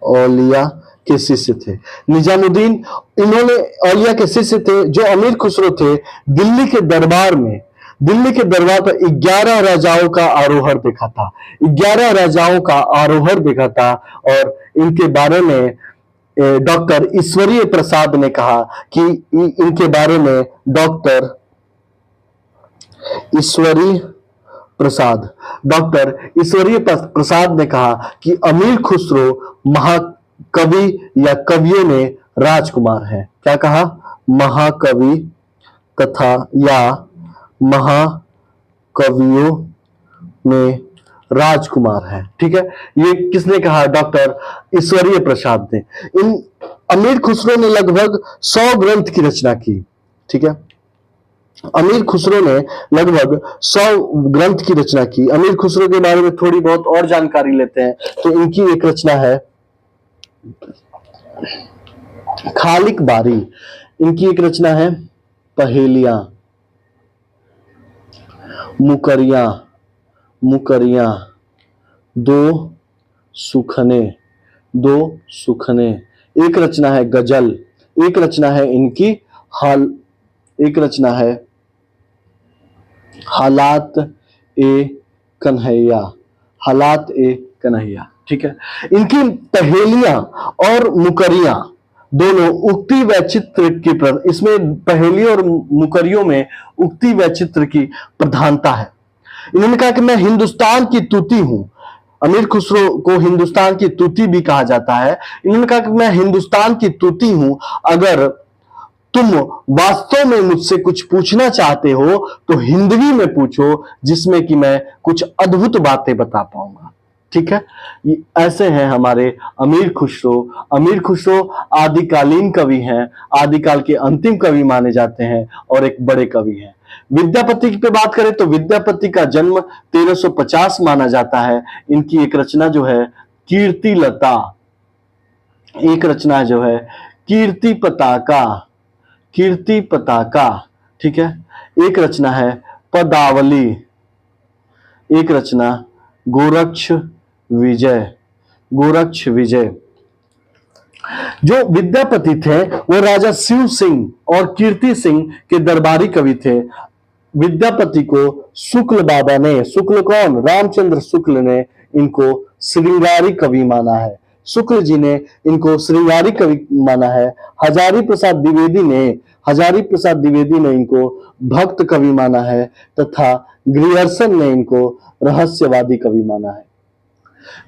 औलिया के शिष्य थे। निजामुद्दीन इन्होंने औलिया के शिष्य थे। जो अमीर खुसरो थे दिल्ली के दरबार में, दिल्ली के दरबार पर 11 राजाओं का आरोहण देखा था। 11 राजाओं का आरोहण देखा था और इनके बारे में डॉक्टर ईश्वरीय प्रसाद ने कहा कि इनके बारे में डॉक्टर ईश्वरीय प्रसाद, डॉक्टर ईश्वरीय प्रसाद ने कहा कि अमीर खुसरो महाकवि या कवियों में राजकुमार है। क्या कहा? महाकवि तथा या महाकवियों में राजकुमार है। ठीक है, ये किसने कहा? डॉक्टर ईश्वरीय प्रसाद ने। इन अमीर खुसरो ने लगभग 100 ग्रंथ की रचना की। ठीक है, अमीर खुसरो ने लगभग 100 ग्रंथ की रचना की। अमीर खुसरो के बारे में थोड़ी बहुत और जानकारी लेते हैं तो इनकी एक रचना है खालिक बारी। इनकी एक रचना है पहेलियां, मुकरियां, मुकरियां, दो सुखने, दो सुखने। एक रचना है गजल, एक रचना है इनकी एक रचना है हालात ए कन्हैया, हालात ए कन्हैया। ठीक है, इनकी पहेलियां और मुकरियां दोनों उक्ति वैचित्र की इसमें पहेली और मुकरियों में उक्ति वैचित्र की प्रधानता है। इन्होंने कहा कि मैं हिंदुस्तान की तूती हूं। अमीर खुसरो को हिंदुस्तान की तूती भी कहा जाता है। इन्होंने कहा कि मैं हिंदुस्तान की तूती हूं, अगर तुम वास्तव में मुझसे कुछ पूछना चाहते हो तो हिंदवी में पूछो, जिसमें कि मैं कुछ अद्भुत बातें बता पाऊंगा। ठीक है, ऐसे हैं हमारे अमीर खुसरो। अमीर खुसरो आदिकालीन कवि हैं, आदिकाल के अंतिम कवि माने जाते हैं और एक बड़े कवि हैं। विद्यापति पे बात करें तो विद्यापति का जन्म 1350 माना जाता है। इनकी एक रचना जो है कीर्ति लता, एक रचना जो है कीर्ति पताका, कीर्ति पताका। ठीक है, एक रचना है पदावली, एक रचना गोरक्ष विजय, गोरक्ष विजय। जो विद्यापति थे वो राजा शिव सिंह और कीर्ति सिंह के दरबारी कवि थे। विद्यापति को शुक्ल बाबा ने, शुक्ल कौन? रामचंद्र शुक्ल ने इनको श्रृंगारी कवि माना है। शुक्ल जी ने इनको श्रृंगारी कवि माना है। हजारी प्रसाद द्विवेदी ने, हजारी प्रसाद द्विवेदी ने इनको भक्त कवि माना है तथा ग्रियर्सन ने इनको रहस्यवादी कवि माना है।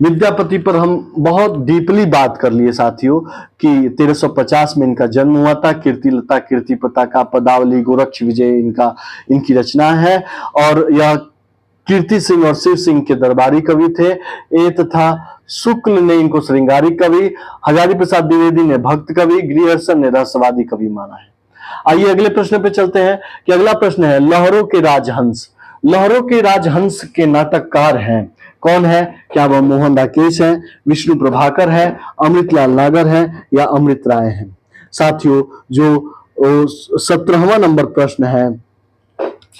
विद्यापति पर हम बहुत डीपली बात कर लिए साथियों कि 1350 में इनका जन्म हुआ था। कीर्ति लता, कीर्ति पताका, पदावली, गोरक्ष विजय इनकी रचना है और यह कीर्ति सिंह और शिव सिंह के दरबारी कवि थे। तथा शुक्ल ने इनको श्रृंगारी कवि, हजारी प्रसाद द्विवेदी ने भक्त कवि, ग्रियर्सन ने रहस्यवादी कवि माना है। आइए अगले प्रश्न पे चलते हैं कि अगला प्रश्न है लहरों के राजहंस। लहरों के राजहंस के नाटककार हैं, कौन है? क्या वह मोहन राकेश हैं, विष्णु प्रभाकर है, अमृतलाल नागर है या अमृत राय हैं? साथियों, जो 17वां नंबर प्रश्न है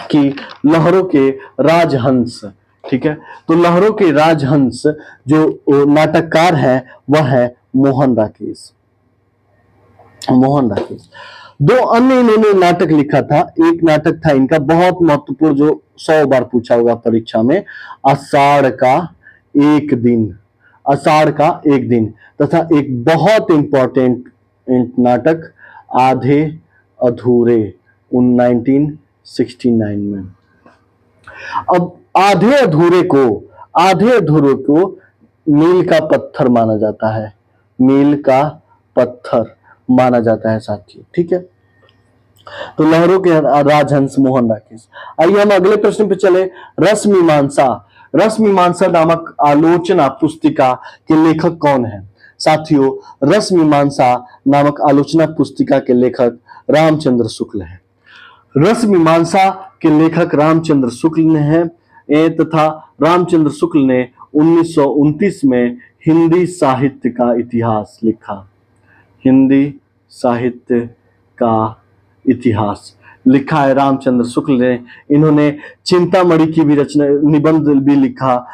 कि लहरों के राजहंस, ठीक है, तो लहरों के राजहंस जो नाटककार है वह है मोहन राकेश, मोहन राकेश। दो अन्य इन्होंने नाटक लिखा था। एक नाटक था इनका बहुत महत्वपूर्ण जो 100 बार पूछा होगा परीक्षा में, आषाढ़ का एक दिन, आषाढ़ का एक दिन, तथा एक बहुत इंपॉर्टेंट नाटक आधे अधूरे 1969 में। अब आधे अधूरे को मील का पत्थर माना जाता है, मील का पत्थर माना जाता है साथियों। ठीक है, तो लहरों के राजहंस मोहन राकेश। आइए हम अगले प्रश्न पे चले। रसमीमांसा, रसमीमांसा नामक आलोचना पुस्तिका के लेखक कौन है? साथियों, रस मीमांसा नामक आलोचना पुस्तिका के लेखक रामचंद्र शुक्ल है। रस मीमांसा के लेखक रामचंद्र शुक्ल ने हैं तथा रामचंद्र शुक्ल ने 1929 में हिंदी साहित्य का इतिहास लिखा। हिंदी साहित्य का इतिहास लिखा है रामचंद्र शुक्ल ने। इन्होंने चिंतामणि की भी रचना, निबंध भी लिखा।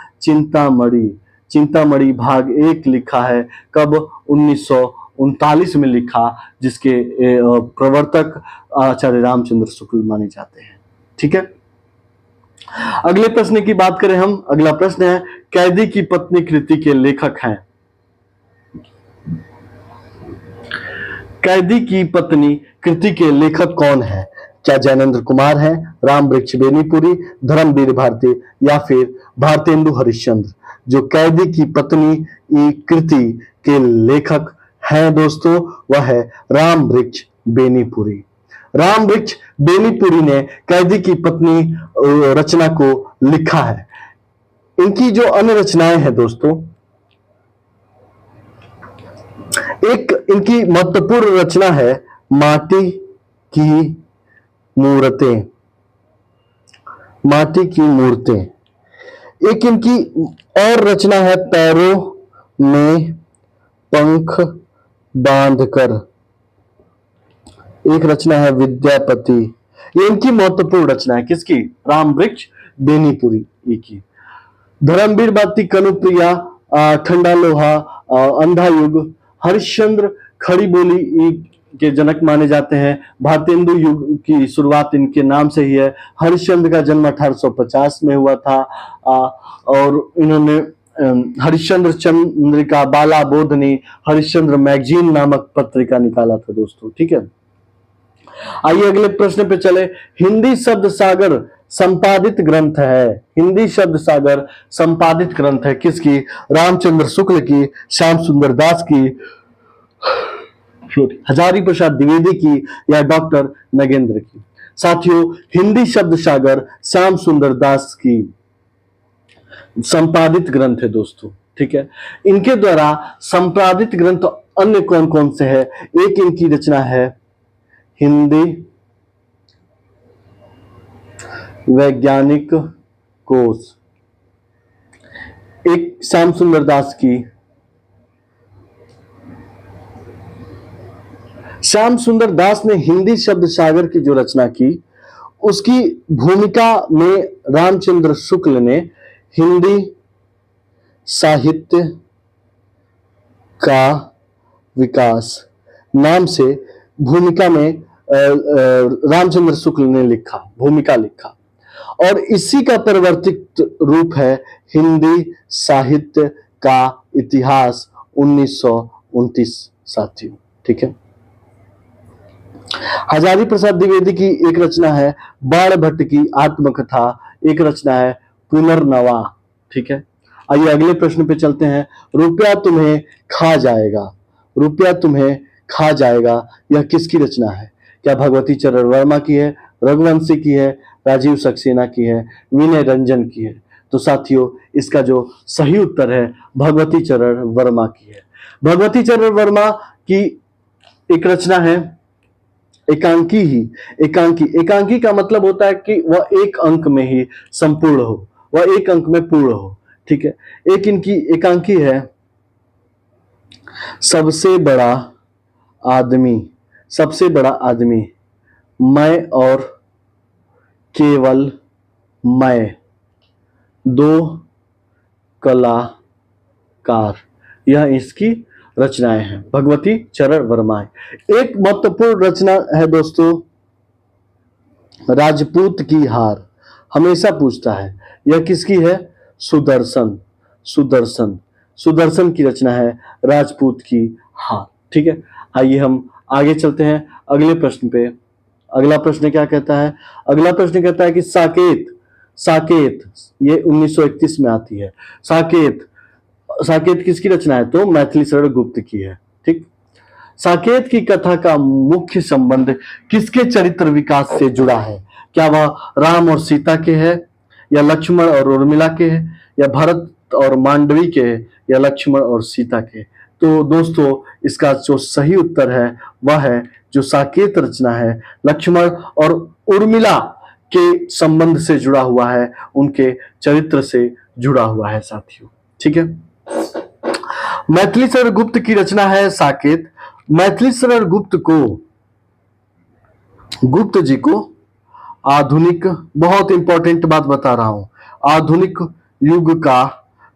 चिंतामणि भाग 1 लिखा है। कब? 1939 में लिखा, जिसके प्रवर्तक आचार्य रामचंद्र शुक्ल माने जाते हैं। ठीक है, अगले प्रश्न की बात करें हम। अगला प्रश्न है, कैदी की पत्नी कृति के लेखक हैं। कैदी की पत्नी कृति के लेखक कौन है? क्या जैनेन्द्र कुमार हैं, रामवृक्ष बेनीपुरी, धर्मवीर भारती या फिर भारतेंदु हरिश्चंद्र? जो कैदी की पत्नी कृति के लेखक हैं दोस्तों, वह है रामवृक्ष बेनीपुरी। रामवृक्ष बेनीपुरी ने कैदी की पत्नी रचना को लिखा है। इनकी जो अन्य रचनाएं हैं दोस्तों, एक इनकी महत्वपूर्ण रचना है माटी की मूर्तें। माटी की मूर्तें। एक इनकी और रचना है पैरों में पंख बांधकर। एक रचना है विद्यापति। ये इनकी महत्वपूर्ण रचना है। किसकी? रामवृक्ष बेनीपुरी की। धर्मवीर भारती, कनुप्रिया, ठंडा लोहा, अंधा युग, हरिश्चंद्र खड़ी बोली के जनक माने जाते हैं। भारतेंदु युग की शुरुआत इनके नाम से ही है। हरिश्चंद्र का जन्म 1850 में हुआ था और इन्होंने हरिश्चंद्र चंद्रिका, बाला बोधनी, हरिश्चंद्र मैगजीन नामक पत्रिका निकाला था दोस्तों। ठीक है, आइए अगले प्रश्न पे चले। हिंदी शब्द सागर संपादित ग्रंथ है। हिंदी शब्द सागर संपादित ग्रंथ है किसकी? रामचंद्र शुक्ल की, श्याम सुंदर दास की, हजारी प्रसाद द्विवेदी की या डॉक्टर नगेंद्र की? साथियों, हिंदी शब्द सागर श्याम सुंदर दास की संपादित ग्रंथ है दोस्तों। ठीक है, इनके द्वारा संपादित ग्रंथ अन्य कौन कौन से है? एक इनकी रचना है हिंदी वैज्ञानिक कोश। एक श्याम सुंदर दास की, श्याम सुंदर दास ने हिंदी शब्द सागर की जो रचना की, उसकी भूमिका में रामचंद्र शुक्ल ने हिंदी साहित्य का विकास नाम से भूमिका में रामचंद्र शुक्ल ने भूमिका लिखा और इसी का परिवर्तित रूप है हिंदी साहित्य का इतिहास 1929 साथियों। ठीक है, हजारी प्रसाद द्विवेदी की एक रचना है बाण भट्ट की आत्मकथा। एक रचना है पुनर्नवा। ठीक है, आइए अगले प्रश्न पे चलते हैं। रुपया तुम्हें खा जाएगा। रुपया तुम्हें खा जाएगा, यह किसकी रचना है? क्या भगवती चरण वर्मा की है, रघुवंशी की है, राजीव सक्सेना की है, विनय रंजन की है? तो साथियों, इसका जो सही उत्तर है भगवती चरण वर्मा की है। भगवती चरण वर्मा की एक रचना है एकांकी ही। एकांकी का मतलब होता है कि वह एक अंक में ही संपूर्ण हो, वह एक अंक में पूर्ण हो। ठीक है, एक इनकी एकांकी है सबसे बड़ा आदमी, मैं और केवल मैं, दो कलाकार। यह इसकी रचनाएं हैं, भगवती चरण वर्मा। एक महत्वपूर्ण रचना है दोस्तों राजपूत की हार। हमेशा पूछता है, यह किसकी है? सुदर्शन की रचना है राजपूत की हार। ठीक है, आइए हम आगे चलते हैं अगले प्रश्न पे। अगला प्रश्न क्या कहता है? अगला प्रश्न कहता है कि साकेत ये 1931 में आती है। साकेत किसकी रचना है? तो मैथिली शरण गुप्त की है। ठीक, साकेत की कथा का मुख्य संबंध किसके चरित्र विकास से जुड़ा है? क्या वह राम और सीता के है, या लक्ष्मण और उर्मिला के है, या भरत और मांडवी के है, या लक्ष्मण और सीता के? तो दोस्तों इसका जो सही उत्तर है वह है जो साकेत रचना है, लक्ष्मण और उर्मिला के संबंध से जुड़ा हुआ है, उनके चरित्र से जुड़ा हुआ है साथियों। ठीक है, मैथिलीशरण गुप्त की रचना है साकेत। मैथिलीशरण गुप्त जी को आधुनिक, बहुत इंपॉर्टेंट बात बता रहा हूं, आधुनिक युग का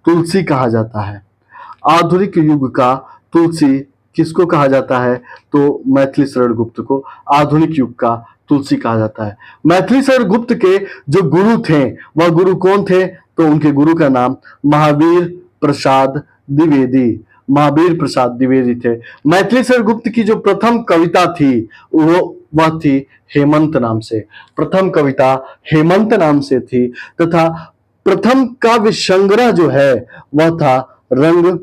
तुलसी कहा जाता है। आधुनिक युग का तुलसी किसको कहा जाता है? तो मैथिलीशरण गुप्त को आधुनिक युग का तुलसी कहा जाता है। मैथिलीशरण गुप्त के जो गुरु थे वह गुरु कौन थे? तो उनके गुरु का नाम महावीर प्रसाद द्विवेदी, महावीर प्रसाद द्विवेदी थे। मैथिलीशरण गुप्त की जो प्रथम कविता थी वह थी हेमंत नाम से। प्रथम कविता हेमंत नाम से थी तथा प्रथम काव्य संग्रह जो है वह था रंग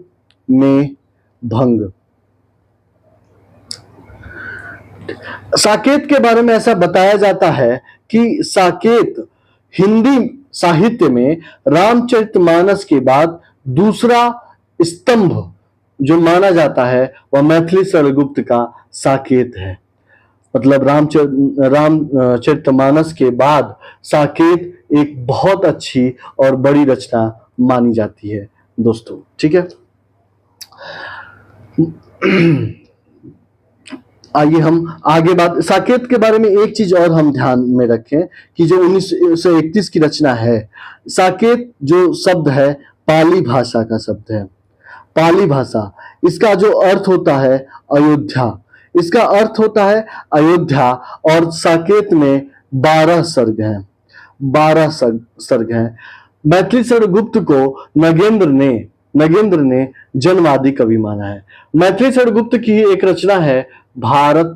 में भंग। साकेत के बारे में ऐसा बताया जाता है कि साकेत हिंदी साहित्य में रामचरितमानस के बाद दूसरा स्तंभ जो माना जाता है वह मैथिलीशरण गुप्त का साकेत है। मतलब रामचरितमानस के बाद साकेत एक बहुत अच्छी और बड़ी रचना मानी जाती है दोस्तों। ठीक है, आइए हम आगे बात, साकेत के बारे में एक चीज और हम ध्यान में रखें कि जो 1931 की रचना है, साकेत जो शब्द है पाली भाषा का शब्द है। पाली भाषा, इसका जो अर्थ होता है अयोध्या, इसका अर्थ होता है अयोध्या। और साकेत में 12 सर्ग हैं, 12 सर्ग हैं। मैथिलीशरण गुप्त को नगेंद्र ने जनवादी कवि माना है। मैथिलीशरण गुप्त की एक रचना है भारत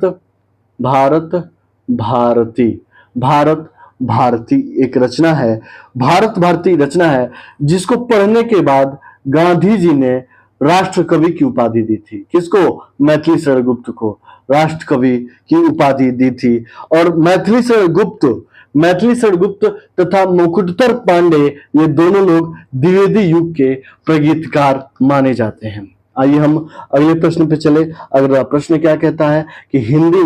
भारती एक रचना है, भारत भारती रचना है, जिसको पढ़ने के बाद गांधी जी ने राष्ट्र कवि की उपाधि दी थी। किसको? मैथिलीशरण गुप्त को राष्ट्र कवि की उपाधि दी थी। और मैथिलीशरण गुप्त तथा मुकुटधर पांडे, ये दोनों लोग द्विवेदी युग के प्रगीतकार माने जाते हैं। आइए हम अगले प्रश्न पे चले। अगला प्रश्न क्या कहता है कि हिंदी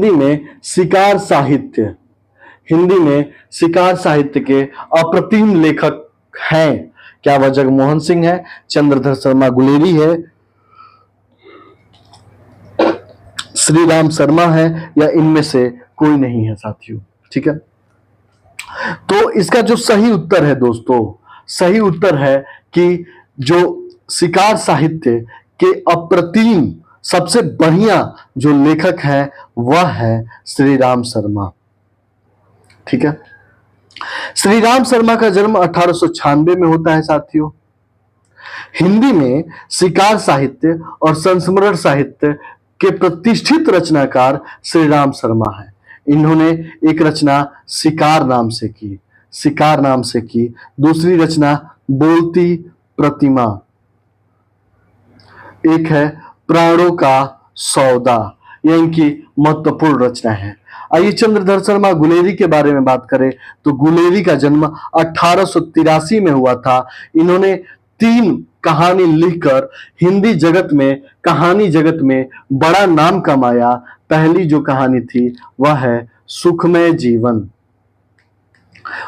में शिकार साहित्य के अप्रतिम लेखक हैं। क्या वह जगमोहन सिंह है, चंद्रधर शर्मा गुलेरी है, श्री राम शर्मा है, या इनमें से कोई नहीं है साथियों। ठीक है, तो इसका जो सही उत्तर है दोस्तों, सही उत्तर है कि जो शिकार साहित्य के अप्रतिम सबसे बढ़िया जो लेखक है वह है श्री राम शर्मा। ठीक है, श्री राम शर्मा का जन्म 1896 में होता है साथियों। हिंदी में शिकार साहित्य और संस्मरण साहित्य के प्रतिष्ठित रचनाकार श्री राम शर्मा है। इन्होंने एक रचना शिकार नाम से की, दूसरी रचना बोलती प्रतिमा, एक है प्राणों का सौदा, यह इनकी महत्वपूर्ण रचना है। आइए चंद्रधर शर्मा गुलेरी के बारे में बात करें तो गुलेरी का जन्म 1883 में हुआ था। इन्होंने 3 कहानी लिखकर हिंदी कहानी जगत में बड़ा नाम कमाया। पहली जो कहानी थी वह है सुखमय जीवन,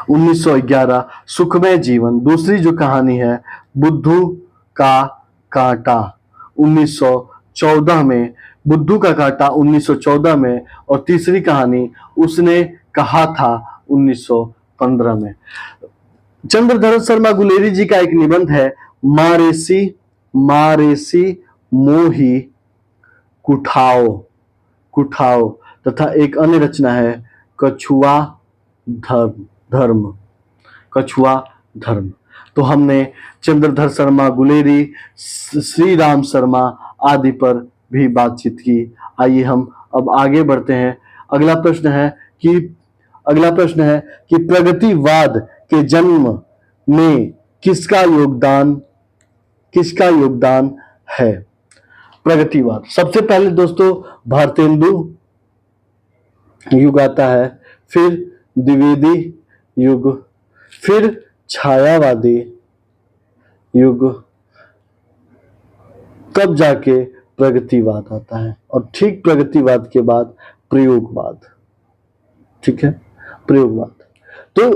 1911 सुखमय जीवन। दूसरी जो कहानी है बुद्धू का कांटा, 1914 में, बुद्धू का कांटा 1914 में। और तीसरी कहानी उसने कहा था 1915 में। चंद्रधर शर्मा गुलेरी जी का एक निबंध है मारेसी मोही कुठाओ तथा एक अन्य रचना है कछुआ धर्म। तो हमने चंद्रधर शर्मा गुलेरी, श्री राम शर्मा आदि पर भी बातचीत की। आइए हम अब आगे बढ़ते हैं। अगला प्रश्न है कि प्रगतिवाद के जन्म में किसका योगदान है? प्रगतिवाद, सबसे पहले दोस्तों भारतेंदु युग आता है, फिर द्विवेदी युग, फिर छायावादी युग, तब जाके प्रगतिवाद आता है, और ठीक प्रगतिवाद के बाद प्रयोगवाद। ठीक है, प्रयोगवाद। तो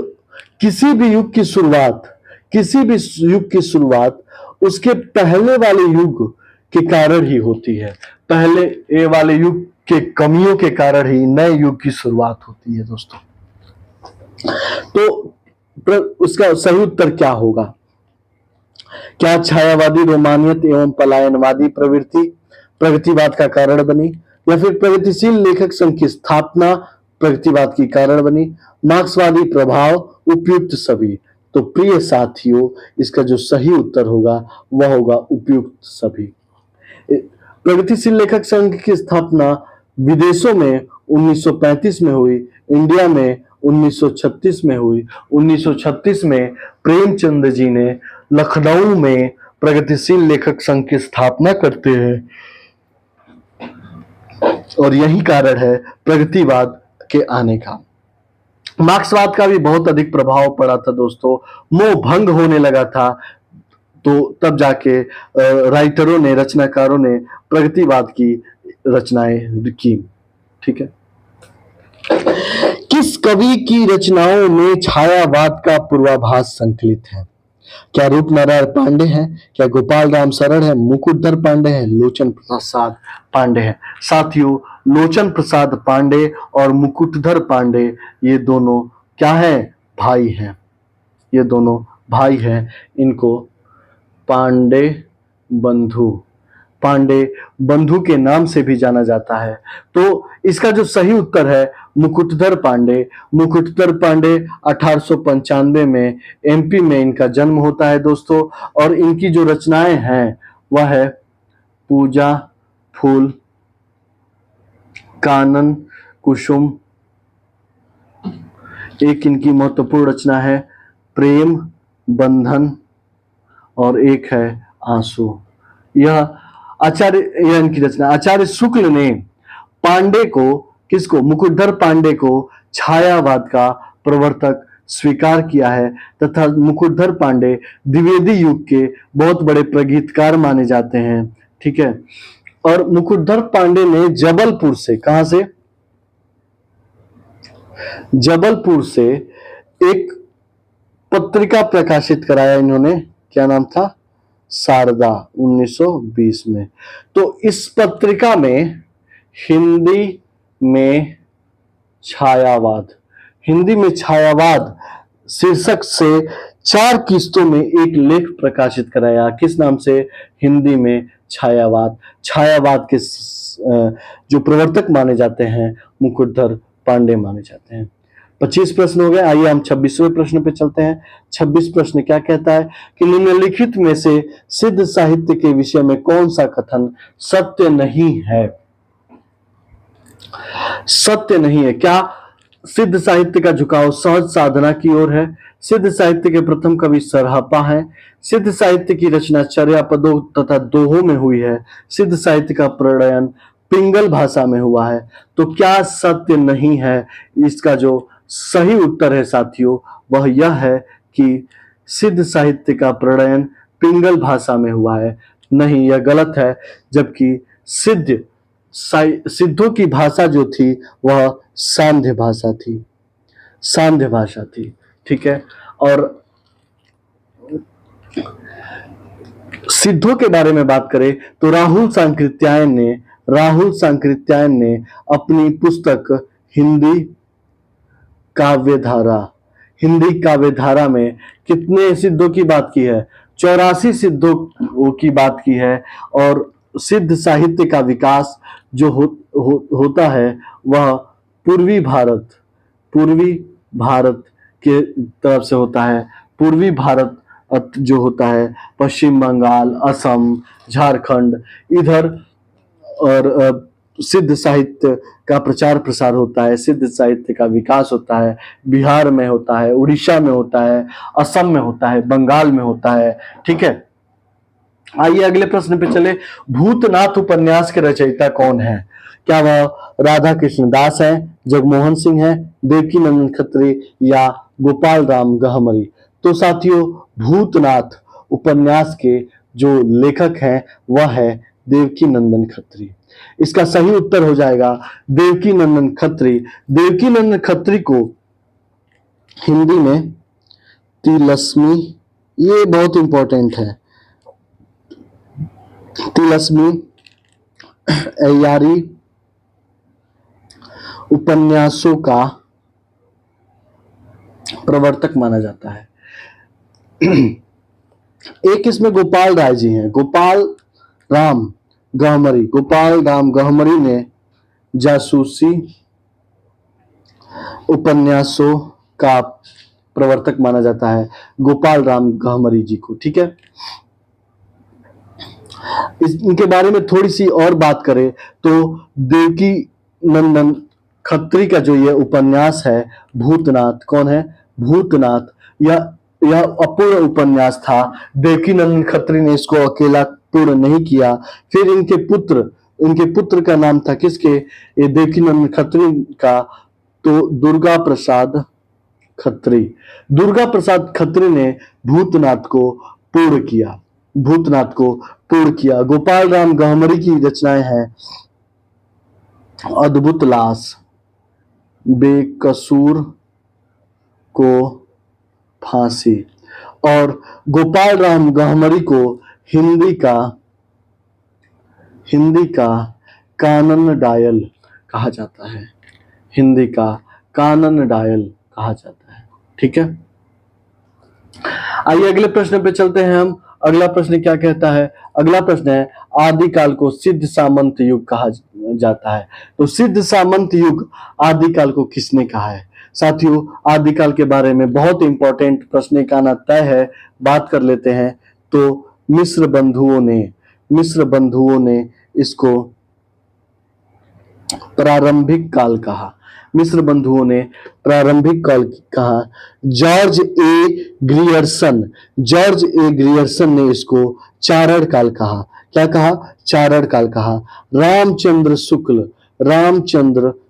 किसी भी युग की शुरुआत, किसी भी युग की शुरुआत उसके पहले वाले युग के कारण ही होती है। पहले ये वाले युग के कमियों के कारण ही नए युग की शुरुआत होती है दोस्तों। तो उसका सही उत्तर क्या होगा? क्या छायावादी रोमानियत एवं पलायनवादी प्रवृत्ति प्रगतिवाद का कारण बनी, या फिर प्रगतिशील लेखक संघ की स्थापना प्रगतिवाद की कारण बनी, मार्क्सवादी प्रभाव, उपयुक्त सभी? तो प्रिय साथियों, इसका जो सही उत्तर होगा वह होगा उपयुक्त सभी। प्रगतिशील लेखक संघ की स्थापना विदेशों में 1935 में हुई, इंडिया में 1936 में हुई। 1936 में प्रेमचंद जी ने लखनऊ में प्रगतिशील लेखक संघ की स्थापना करते हैं, और यही कारण है प्रगतिवाद के आने का। मार्क्सवाद का भी बहुत अधिक प्रभाव पड़ा था दोस्तों, मोह भंग होने लगा था, तो तब जाके राइटरों ने, रचनाकारों ने प्रगतिवाद की रचनाएं की। ठीक है, किस कवि की रचनाओं में छायावाद का पूर्वाभास संकलित है? क्या रूपनारायण पांडे हैं, क्या गोपाल राम शरण है, मुकुटधर पांडे है, लोचन प्रसाद पांडे है? साथियों, लोचन प्रसाद पांडे और मुकुटधर पांडे ये दोनों क्या है? भाई हैं। ये दोनों भाई हैं। इनको पांडे बंधु के नाम से भी जाना जाता है। तो इसका जो सही उत्तर है मुकुटधर पांडे। मुकुटधर पांडे 1895 में एमपी में इनका जन्म होता है दोस्तों, और इनकी जो रचनाएं हैं वह है पूजा, फूल, कानन, कुसुम। एक इनकी महत्वपूर्ण रचना है प्रेम बंधन, और एक है आंसू। यह इनकी रचना। आचार्य शुक्ल ने पांडे को, किसको? मुकुटधर पांडे को छायावाद का प्रवर्तक स्वीकार किया है, तथा मुकुटधर पांडे द्विवेदी युग के बहुत बड़े प्रगीतकार माने जाते हैं। ठीक है, और मुकुटधर पांडे ने जबलपुर से, कहां से? जबलपुर से एक पत्रिका प्रकाशित कराया इन्होंने। क्या नाम था? शारदा, 1920 में। तो इस पत्रिका में हिंदी में छायावाद शीर्षक से 4 किस्तों में एक लेख प्रकाशित कराया। किस नाम से? हिंदी में छायावाद। छायावाद के जो प्रवर्तक माने जाते हैं मुकुटधर पांडे माने जाते हैं। 25 प्रश्न हो गए। आइए हम 26वें प्रश्न पे चलते हैं। 26 प्रश्न क्या कहता है कि निम्नलिखित में से सिद्ध साहित्य के विषय में कौन सा कथन सत्य नहीं है? सत्य नहीं है। क्या सिद्ध साहित्य का झुकाव सहज साधना की ओर है? सिद्ध साहित्य के प्रथम कवि सरहपा हैं। सिद्ध साहित्य की रचना चर्यापदों तथा दोहों में हुई है। सिद्ध साहित्य का प्रणयन पिंगल भाषा में हुआ है। तो क्या सत्य नहीं है? इसका जो सही उत्तर है साथियों वह यह है कि सिद्ध साहित्य का प्रणयन पिंगल भाषा में हुआ है। नहीं, यह गलत है। जबकि सिद्धों की भाषा जो थी वह सांध्य भाषा थी। ठीक है, और सिद्धों के बारे में बात करें तो राहुल सांकृत्यायन ने अपनी पुस्तक हिंदी काव्यधारा में कितने सिद्धों की बात की है? 84 सिद्धों की बात की है। और सिद्ध साहित्य का विकास जो होता है वह पूर्वी भारत के तरफ से होता है। पूर्वी भारत जो होता है पश्चिम बंगाल, असम, झारखंड, इधर, और सिद्ध साहित्य का प्रचार प्रसार होता है, सिद्ध साहित्य का विकास होता है। बिहार में होता है, उड़ीसा में होता है, असम में होता है, बंगाल में होता है। ठीक है, आइए अगले प्रश्न पे चले। भूतनाथ उपन्यास के रचयिता कौन है? क्या वह राधा कृष्ण दास हैं, जगमोहन सिंह हैं, देवकी नंदन खत्री, या गोपाल राम गहमरी? तो साथियों, भूतनाथ उपन्यास के जो लेखक है वह है देवकी नंदन खत्री। इसका सही उत्तर हो जाएगा देवकी नंदन खत्री। देवकी नंदन खत्री को हिंदी में तिलस्मी, ये बहुत इंपॉर्टेंट है, तिलस्मी अय्यारी उपन्यासों का प्रवर्तक माना जाता है। एक इसमें गोपाल राय जी हैं, गोपाल राम गहमरी ने जासूसी उपन्यासों का प्रवर्तक माना जाता है गोपाल राम गहमरी जी को। ठीक है, इनके बारे में थोड़ी सी और बात करें तो देवकी नंदन खत्री का जो ये उपन्यास है भूतनाथ, कौन है भूतनाथ, यह अपूर्ण उपन्यास था। देवकी नंदन खत्री ने इसको अकेला पूर्ण नहीं किया, फिर इनके पुत्र का नाम था किसके, ये देवकी नंदन खत्री का, तो दुर्गा प्रसाद खत्री ने भूतनाथ को पूर्ण किया। गोपाल राम गहमरी की रचनाएं हैं अद्भुत लाश, बेकसूर को फांसी, और गोपाल राम गहमरी को हिंदी का कानन डायल कहा जाता है, हिंदी का कानन डायल कहा जाता है। ठीक है, आइए अगले प्रश्न पे चलते हैं हम। अगला प्रश्न क्या कहता है, अगला प्रश्न है आदिकाल को सिद्ध सामंत युग कहा जाता है। तो सिद्ध सामंत युग आदिकाल को किसने कहा है? साथियों, आदिकाल के बारे में बहुत इंपॉर्टेंट प्रश्न का आना तय है, बात कर लेते हैं। तो मिस्र बंधुओं ने इसको प्रारंभिक काल कहा। मिस्र बंधुओं ने प्रारंभिक काल कहा। जॉर्ज ए ग्रियर्सन ने इसको चारण काल कहा। क्या कहा? चारण काल कहा। रामचंद्र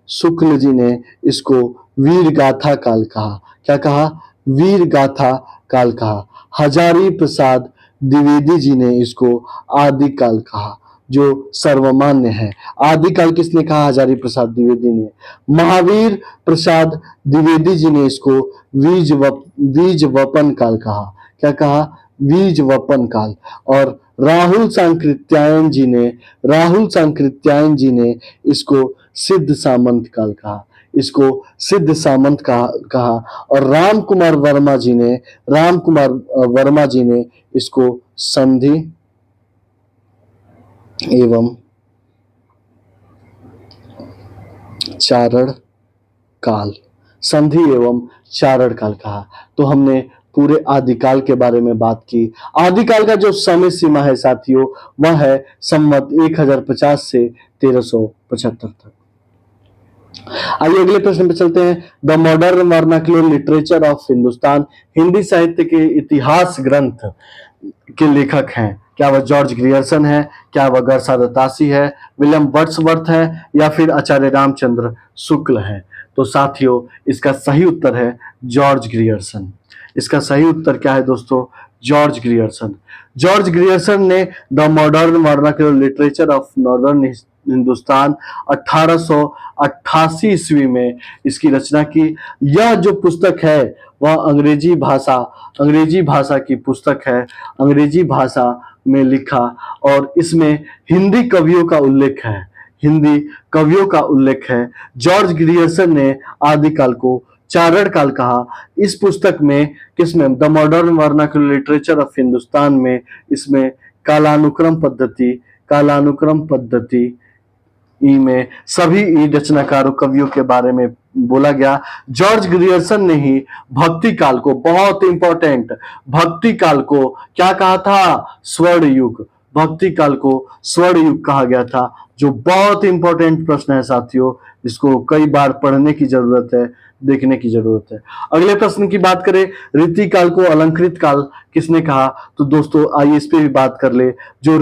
शुक्ल जी ने इसको वीर गाथा काल कहा। क्या कहा? वीर गाथा काल कहा। हजारी प्रसाद द्विवेदी जी ने इसको आदिकाल कहा, जो सर्वमान्य है। आदिकाल किसने कहा? हजारी प्रसाद द्विवेदी ने। महावीर प्रसाद द्विवेदी जी ने इसको बीज वपन काल कहा। क्या कहा? बीज वपन काल। और राहुल सांकृत्यायन जी ने इसको सिद्ध सामंत काल कहा, और राम कुमार वर्मा जी ने इसको संधि एवं चारण काल कहा। तो हमने पूरे आदिकाल के बारे में बात की। आदिकाल का जो समय सीमा है साथियों, वह है संवत 1050 से 1375 तक। आइए अगले प्रश्न पे चलते हैं। The modern vernacular literature of Hindustan, Hindi साहित्य के इतिहास ग्रंथ के लेखक हैं। क्या वह जॉर्ज ग्रियर्सन है? क्या वह गर्सा दत्तासी है? विलियम वर्ड्सवर्थ है? या फिर आचार्य रामचंद्र शुक्ल है? तो साथियों, इसका सही उत्तर है जॉर्ज ग्रियर्सन। इसका सही उत्तर क्या है दोस्तों? जॉर्ज ग्रियर्सन ने the modern vernacular literature of northern Hindustan 1888 ईस्वी में इसकी रचना की। यह जो पुस्तक है वह अंग्रेजी भाषा की पुस्तक है, अंग्रेजी भाषा में लिखा, और इसमें हिंदी कवियों का उल्लेख है। जॉर्ज ग्रियर्सन ने आदिकाल को चारण काल कहा। इस पुस्तक में, किसमें? The modern vernacular literature of Hindustan में, इसमें कालानुक्रम पद्धति में सभी रचनाकारों कवियों के बारे में बोला गया। जॉर्ज ग्रियर्सन ने ही भक्ति काल को, बहुत इंपॉर्टेंट, भक्ति काल को क्या कहा था? स्वर्ण युग। भक्ति काल को स्वर्ण युग कहा गया था, जो बहुत इंपॉर्टेंट प्रश्न है साथियों। इसको कई बार पढ़ने की जरूरत है, देखने की जरूरत है। अगले प्रश्न की बात करें, रीति काल को अलंकृत काल किसने कहा? तो दोस्तों आइए इस पे भी बात कर ले। जो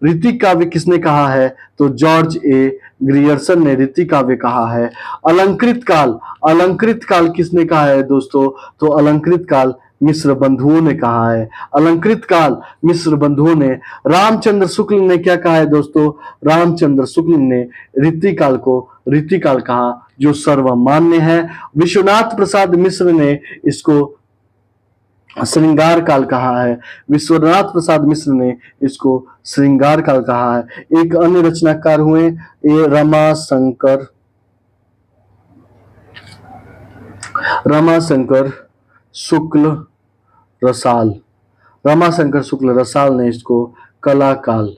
रीति काव्य किसने कहा है? तो जॉर्ज ए ग्रियर्सन ने रीति काव्य कहा है। अलंकृत काल किसने कहा है दोस्तों? तो अलंकृत काल मिश्र बंधुओं ने कहा है। अलंकृत काल मिश्र बंधुओं ने। रामचंद्र शुक्ल ने क्या कहा है दोस्तों? रामचंद्र शुक्ल ने ऋतुकाल को ऋतुकाल कहा, जो सर्वमान्य है। विश्वनाथ प्रसाद मिश्र ने इसको श्रृंगार काल कहा है। विश्वनाथ प्रसाद मिश्र ने इसको श्रृंगार काल कहा है। एक अन्य रचनाकार हुए ये रमाशंकर शुक्ल रसाल। रमाशंकर शुक्ल रसाल ने इसको कला काल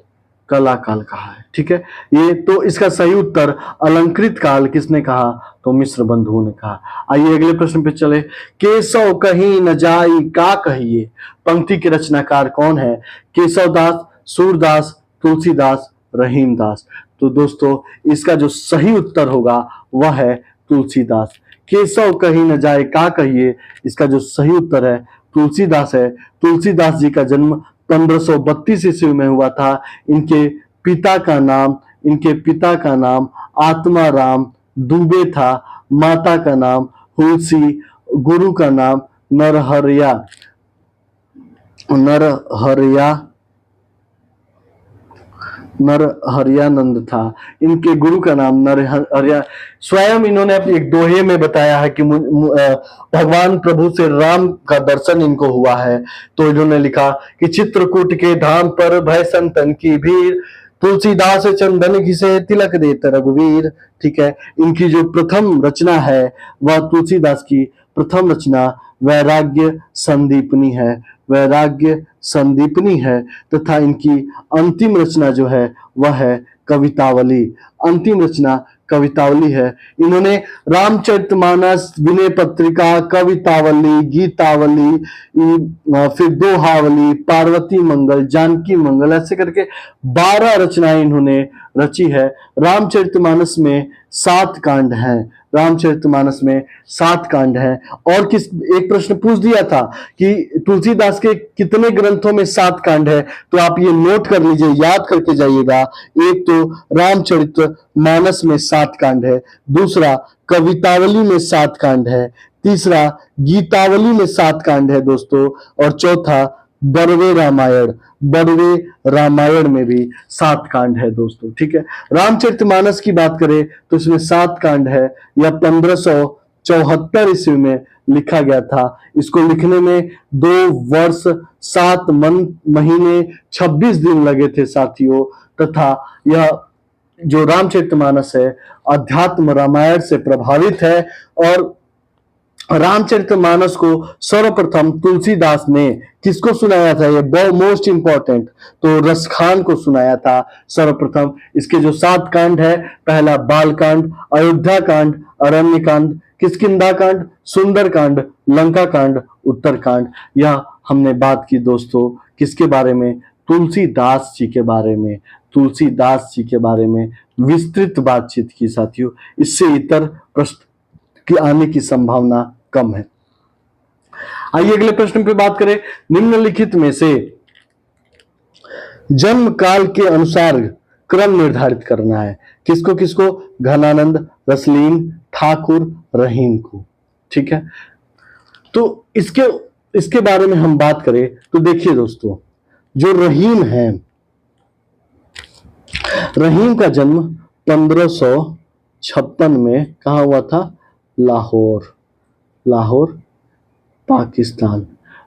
कहा है। ठीक है, ये तो इसका सही उत्तर अलंकृत काल किसने कहा? तो मिश्र बंधुओं ने कहा। आइए अगले प्रश्न पे चले। केशव कहीं न जाई का कहिए, पंक्ति के रचनाकार कौन है? केशवदास, सूरदास, तुलसीदास, रहीमदास। तो दोस्तों इसका जो सही उत्तर होगा वह है तुलसीदास। केशव कहीं न जाए का कहिए, इसका जो सही उत्तर है तुलसीदास है। तुलसीदास जी का जन्म 1532 ईस्वी में हुआ था। इनके पिता का नाम आत्माराम दुबे था, माता का नाम हुलसी, गुरु का नाम नरहरियानंद था। इनके गुरु का नाम नरहरिया। स्वयं इन्होंने अपने एक दोहे में बताया है कि भगवान प्रभु से राम का दर्शन इनको हुआ है। तो इन्होंने लिखा कि चित्रकूट के धाम पर भय संतन की भीड़, तुलसीदास चंदन घिसे तिलक देत रघुवीर। ठीक है, इनकी जो प्रथम रचना है वह तुलसीदास की प्रथम रचना वैराग्य संदीपनी है तथा इनकी अंतिम रचना जो है वह है कवितावली। अंतिम रचना कवितावली है। इन्होंने रामचरितमानस, विनय पत्रिका, कवितावली, गीतावली, फिर दोहावली, पार्वती मंगल, जानकी मंगल, ऐसे करके 12 रचनाएं इन्होंने रची है। रामचरितमानस में 7 कांड हैं। रामचरितमानस में 7 कांड हैं। और एक प्रश्न पूछ दिया था कि तुलसीदास के कितने ग्रंथों में 7 कांड है, तो आप ये नोट कर लीजिए, याद करके जाइएगा। एक तो रामचरितमानस में 7 कांड है, दूसरा कवितावली में 7 कांड है, तीसरा गीतावली में 7 कांड है दोस्तों, और चौथा बड़वे रामायण में भी 7 कांड है दोस्तों। ठीक है, रामचरितमानस की बात करें तो इसमें 7 कांड है। यह 1574 ईस्वी में लिखा गया था। इसको लिखने में 2 वर्ष 7 महीने 26 दिन लगे थे साथियों। तथा यह जो रामचरितमानस है अध्यात्म रामायण से प्रभावित है। और रामचरितमानस को सर्वप्रथम तुलसीदास ने किसको सुनाया था? ये मोस्ट इंपॉर्टेंट, तो रसखान को सुनाया था सर्वप्रथम। इसके जो 7 कांड है, पहला बाल कांड, अयोध्या कांड, अरण्य कांड, किष्किंधा कांड, सुंदर कांड, लंका कांड, उत्तर कांड। यह हमने बात की दोस्तों किसके बारे में? तुलसीदास जी के बारे में। तुलसीदास जी के बारे में विस्तृत बातचीत की साथियों। इससे इतर प्रश्न की आने की संभावना कम है। आइए अगले प्रश्न पे बात करें। निम्नलिखित में से जन्म काल के अनुसार क्रम निर्धारित करना है। किसको किसको? घनानंद, रसलीन, ठाकुर, रहीम को। ठीक है, तो इसके बारे में हम बात करें तो देखिए दोस्तों, जो रहीम है, रहीम का जन्म 1556 में कहाँ हुआ था? लाहौर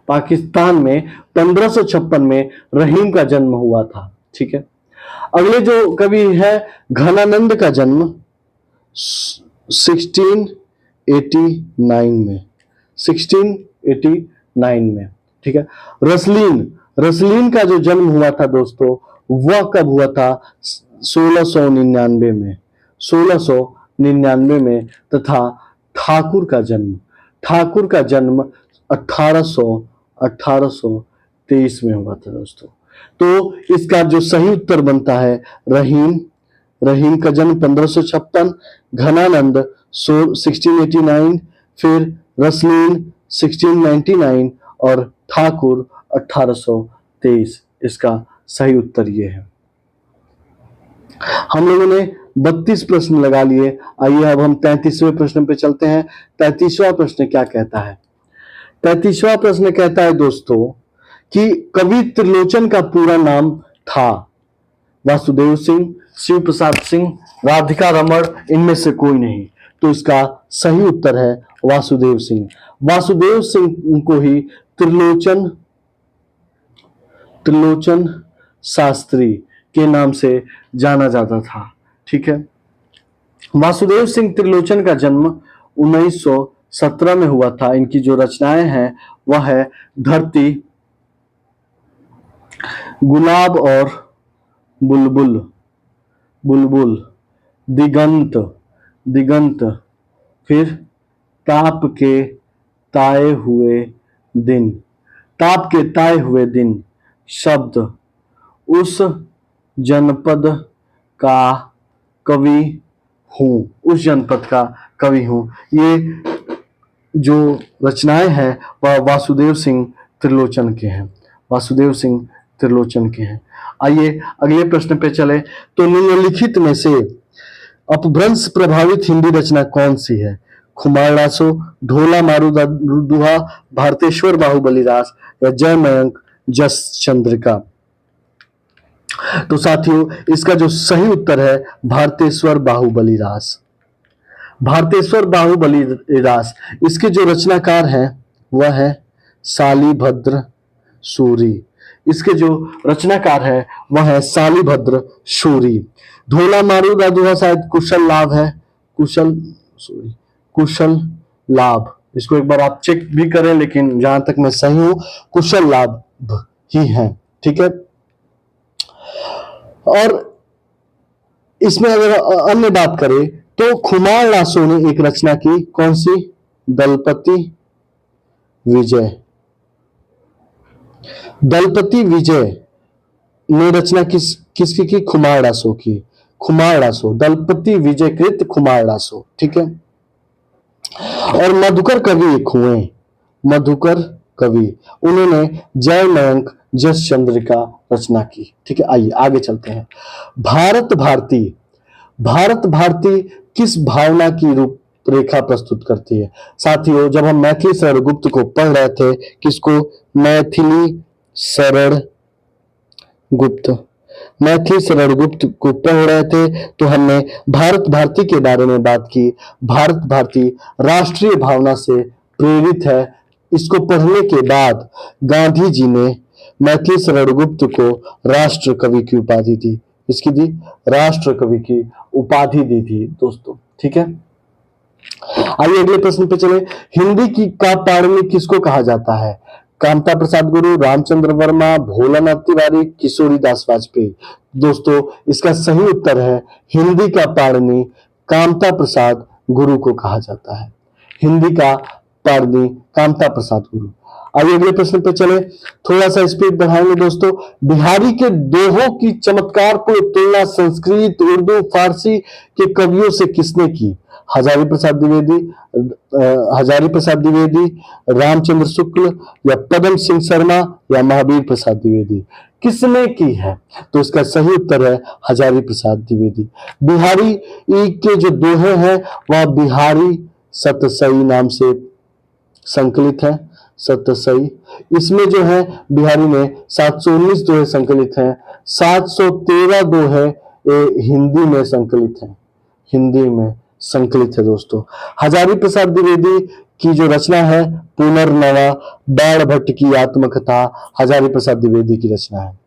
पाकिस्तान में 1556 में रहीम का जन्म हुआ था। ठीक है, अगले जो कवि है घनानंद का जन्म 1689 में। ठीक है, रसलीन का जो जन्म हुआ था दोस्तों वह कब हुआ था? 1699 में। तथा ठाकुर का जन्म 1823 में हुआ था दोस्तों। तो इसका जो सही उत्तर बनता है रहीम का जन्म 1556, घनानंद 1689, फिर रसलीन 1699 और ठाकुर 1823। इसका सही उत्तर ये है। हम लोगों ने 32 प्रश्न लगा लिए। आइए अब हम 33वें प्रश्न पे चलते हैं। 33वां प्रश्न क्या कहता है 35वां प्रश्न कहता है दोस्तों कि कवि त्रिलोचन का पूरा नाम था वासुदेव सिंह, शिव प्रसाद सिंह, राधिका रमण, इनमें से कोई नहीं। तो इसका सही उत्तर है वासुदेव सिंह। वासुदेव सिंह को ही त्रिलोचन त्रिलोचन शास्त्री के नाम से जाना जाता था। ठीक है। वासुदेव सिंह त्रिलोचन का जन्म 1917 में हुआ था। इनकी जो रचनाएं हैं वह है धरती, गुलाब और बुलबुल, बुलबुल, दिगंत, दिगंत, फिर ताप के ताए हुए दिन, ताप के ताए हुए दिन, शब्द, उस जनपद का कवि हूं, उस जनपद का कवि हूं। ये जो रचनाएं हैं वह वासुदेव सिंह त्रिलोचन के हैं, वासुदेव सिंह त्रिलोचन के हैं। आइए अगले प्रश्न पे चले। तो निम्नलिखित में से अपभ्रंश प्रभावित हिंदी रचना कौन सी है? खुमार रासो, ढोला मारू दुहा, भारतेश्वर बाहुबलीदास या जय मयंक जस चंद्रिका। तो साथियों इसका जो सही उत्तर है भारतेश्वर बाहुबलीदास, भारतेश्वर बाहुबलीदास। इसके जो रचनाकार हैं वह है शालिभद्र सूरी, इसके जो रचनाकार है वह है शालिभद्र सूरी। ढोला मारू दुहा शायद कुशल लाभ है, कुशल लाभ। इसको एक बार आप चेक भी करें, लेकिन जहां तक मैं सही हूं कुशल लाभ ही है। ठीक है। और इसमें अगर अन्य बात करें तो खुमार रासो ने एक रचना की, कौन सी? दलपति विजय। दलपति विजय ने रचना किसकी की? खुमार रासो की। खुमार रासो, दलपति विजय कृत खुमार रासो। ठीक है। और मधुकर कवि एक हुए, मधुकर कवि, उन्होंने जय मयंक जस चंद्रिका रचना की। ठीक है। आइए आगे चलते हैं। भारत भारती, भारत भारती किस भावना की रूपरेखा प्रस्तुत करती है? साथियों जब हम मैथिली शरण गुप्त को पढ़ रहे थे, किसको? मैथिली शरण गुप्त, मैथिली शरण गुप्त को पढ़ रहे थे तो हमने भारत भारती के बारे में बात की। भारत भारती राष्ट्रीय भावना से प्रेरित है। इसको पढ़ने के बाद गांधी जी ने मैथिली शरण गुप्त को राष्ट्र कवि की उपाधि दी। इसकी दी? राष्ट्र कवि की उपाधि दी थी दोस्तों। ठीक है। आइए अगले प्रश्न पे चले। हिंदी की का पाणिनि किसको कहा जाता है? कामता प्रसाद गुरु, रामचंद्र वर्मा, भोलानाथ तिवारी, किशोरीदास वाजपेयी। दोस्तों इसका सही उत्तर है हिंदी का पाणिनि कामता प्रसाद गुरु को कहा जाता है। हिंदी का पाणिनि कामता प्रसाद गुरु। आइए अगले प्रश्न पे चले, थोड़ा सा स्पीड बढ़ाएंगे दोस्तों। बिहारी के दोहों की चमत्कारपूर्ण तुलना संस्कृत, उर्दू, फारसी के कवियों से किसने की? हजारी प्रसाद द्विवेदी, हजारी प्रसाद द्विवेदी, रामचंद्र शुक्ल या पदम सिंह शर्मा या महावीर प्रसाद द्विवेदी। किसने की है? तो इसका सही उत्तर है हजारी प्रसाद द्विवेदी। बिहारी के जो दोहे हैं वह बिहारी सतसई नाम से संकलित है। सतसई, इसमें जो है बिहारी में 719 दोहे संकलित हैं। 713 दोहे हिंदी में संकलित हैं, हिंदी में संकलित है दोस्तों। हजारी प्रसाद द्विवेदी की जो रचना है पुनर्नवा बाण भट्ट की आत्मकथा हजारी प्रसाद द्विवेदी की रचना है।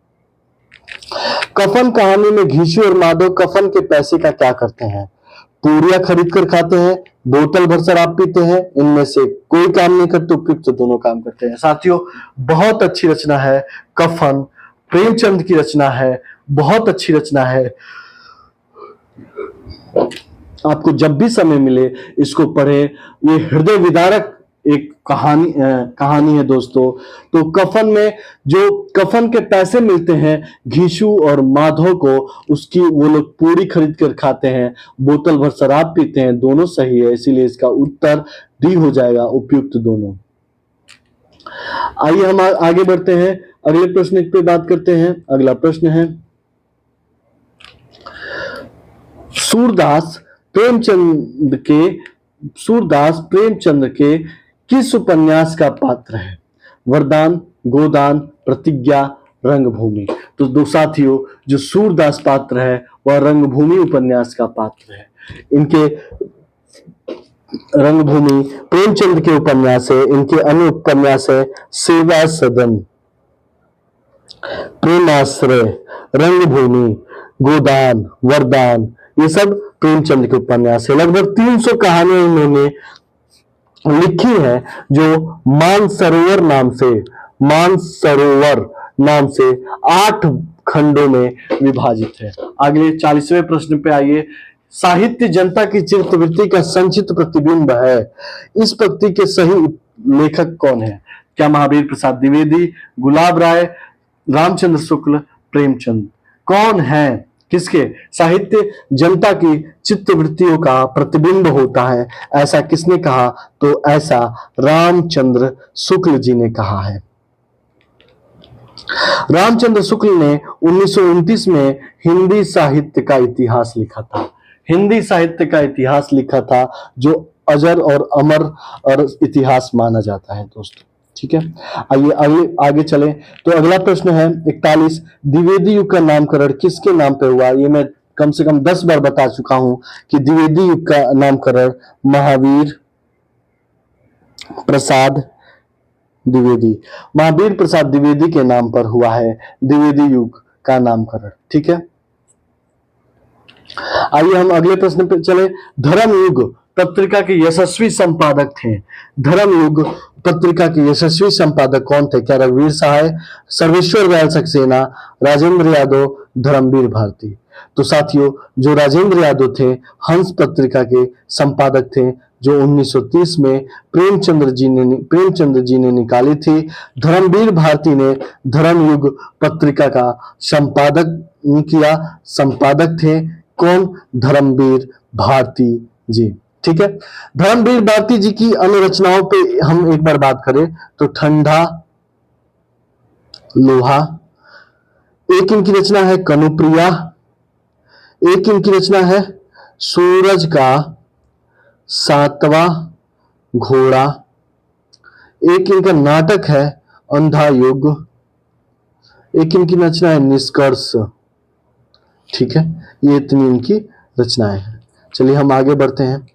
कफन कहानी में घीशू और माधव कफन के पैसे का क्या करते हैं? पूरियां खरीद कर खाते हैं, बोतल भर शराब पीते हैं, इनमें से कोई काम नहीं करते, उपयुक्त तो दोनों काम करते हैं। साथियों बहुत अच्छी रचना है कफन, प्रेमचंद की रचना है, बहुत अच्छी रचना है। आपको जब भी समय मिले इसको पढ़े, ये हृदय विदारक एक कहानी है दोस्तों। तो कफन में जो कफन के पैसे मिलते हैं घीशू और माधव को, उसकी वो लोग पूरी खरीद कर खाते हैं, बोतल भर शराब पीते हैं, दोनों सही है, इसीलिए इसका उत्तर डी हो जाएगा, उपयुक्त दोनों। आइए हम आगे बढ़ते हैं, अगले प्रश्न पे बात करते हैं। अगला प्रश्न है सूरदास प्रेमचंद के किस उपन्यास का पात्र है? वरदान, गोदान, प्रतिज्ञा, रंगभूमि। तो दो साथियों, जो सूरदास पात्र है वह रंगभूमि उपन्यास का पात्र है। इनके रंगभूमि प्रेमचंद के उपन्यास है। इनके अन्य उपन्यास है सेवा सदन, प्रेमाश्रय, रंगभूमि, गोदान, वरदान, ये सब प्रेमचंद के उपन्यास है। लगभग 300 कहानियां इन्होंने लिखी है जो मानसरोवर नाम से 8 खंडों में विभाजित है। अगले 40वें प्रश्न पे आइए। साहित्य जनता की चित्तवृत्ति का संचित प्रतिबिंब है। इस पंक्ति के सही लेखक कौन है? क्या महावीर प्रसाद द्विवेदी, गुलाब राय, रामचंद्र शुक्ल, प्रेमचंद? कौन है? किसके? साहित्य जनता की चित्तवृत्तियों का प्रतिबिंब होता है, ऐसा किसने कहा? तो ऐसा रामचंद्र शुक्ल जी ने कहा है। रामचंद्र शुक्ल ने 1929 में हिंदी साहित्य का इतिहास लिखा था। हिंदी साहित्य का इतिहास लिखा था जो अजर और अमर और इतिहास माना जाता है दोस्तों। ठीक है, आइए आगे चलें। तो अगला प्रश्न है 41। द्विवेदी युग का नामकरण किसके नाम पे हुआ? ये मैं कम से कम 10 बार बता चुका हूं कि द्विवेदी युग का नामकरण महावीर प्रसाद द्विवेदी के नाम पर हुआ है द्विवेदी युग का नामकरण। ठीक है, आइए हम अगले प्रश्न पे चले। धर्मयुग पत्रिका के यशस्वी संपादक थे। धर्मयुग पत्रिका के यशस्वी संपादक कौन थे? क्या रघुवीर सहाय, सर्वेश्वर दयाल सक्सेना, राजेंद्र यादव, धर्मवीर भारती? तो साथियों, जो राजेंद्र यादव थे हंस पत्रिका के संपादक थे, जो 1930 में प्रेमचंद जी ने निकाली थी। धर्मवीर भारती ने धर्मयुग पत्रिका का संपादक किया, संपादक थे कौन? धर्मवीर भारती जी। ठीक है, धर्मवीर भारती जी की अन्य रचनाओं पे हम एक बार बात करें तो ठंडा लोहा, एक इनकी रचना है कनुप्रिया, एक इनकी रचना है सूरज का 7वां घोड़ा, एक इनका नाटक है अंधा युग, एक इनकी रचना है निष्कर्ष। ठीक है, ये इतनी इनकी रचनाएं हैं। चलिए हम आगे बढ़ते हैं।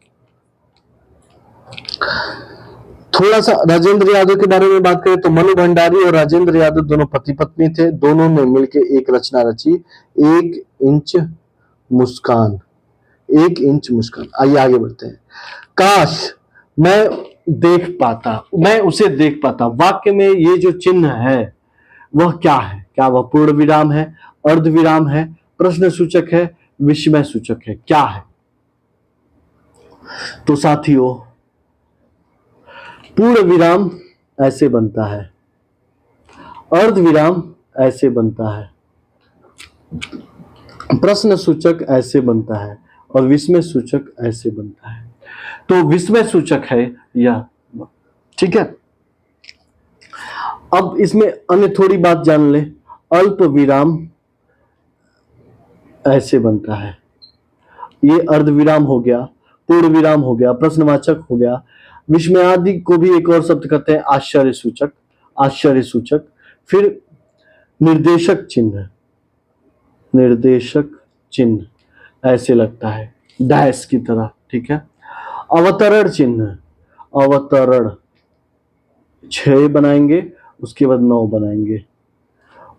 थोड़ा सा राजेंद्र यादव के बारे में बात करें तो मनु भंडारी और राजेंद्र यादव दोनों पति पत्नी थे। दोनों ने मिलकर एक रचना रची, 1 इंच मुस्कान। 1 इंच मुस्कान। आइए आगे बढ़ते हैं। काश मैं उसे देख पाता। वाक्य में ये जो चिन्ह है वह क्या है? क्या वह पूर्ण विराम है, अर्ध विराम है, प्रश्न सूचक है, विस्मय सूचक है? क्या है? तो साथियों, पूर्ण विराम ऐसे बनता है, अर्ध विराम ऐसे बनता है, प्रश्न सूचक ऐसे बनता है और विस्मय सूचक ऐसे बनता है। तो विस्मय सूचक है यह। ठीक है, अब इसमें अन्य थोड़ी बात जान ले। अल्प विराम ऐसे बनता है, ये अर्ध विराम हो गया, पूर्ण विराम हो गया, प्रश्नवाचक हो गया। विस्मयादि को भी एक और शब्द कहते हैं आश्चर्य सूचक। फिर निर्देशक चिन्ह ऐसे लगता है डैश की तरह। ठीक है, अवतरण चिन्ह, 6 बनाएंगे, उसके बाद 9 बनाएंगे।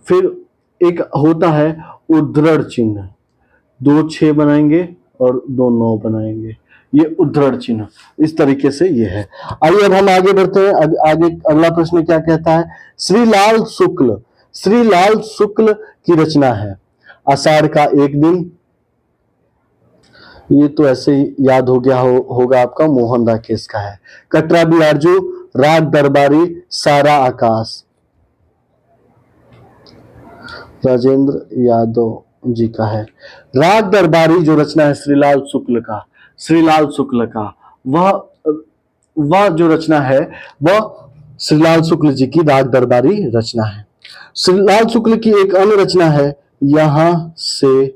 फिर एक होता है उद्धरण चिन्ह, 2 6 बनाएंगे और 2 9 बनाएंगे, ये उद्धरण चिन्ह। इस तरीके से ये है। आइए अब हम आगे बढ़ते हैं। आगे अगला प्रश्न क्या कहता है? श्रीलाल शुक्ल की रचना है आषाढ़ का एक दिन। ये तो ऐसे ही याद हो गया होगा आपका, मोहन राकेश का है। कटरा बिहारजू, राग दरबारी, सारा आकाश, राजेंद्र यादव जी का है। राग दरबारी जो रचना है श्रीलाल शुक्ल का वह जो रचना है वह श्रीलाल शुक्ल जी की राग दरबारी रचना है। श्रीलाल शुक्ल की एक अन्य रचना है यहां से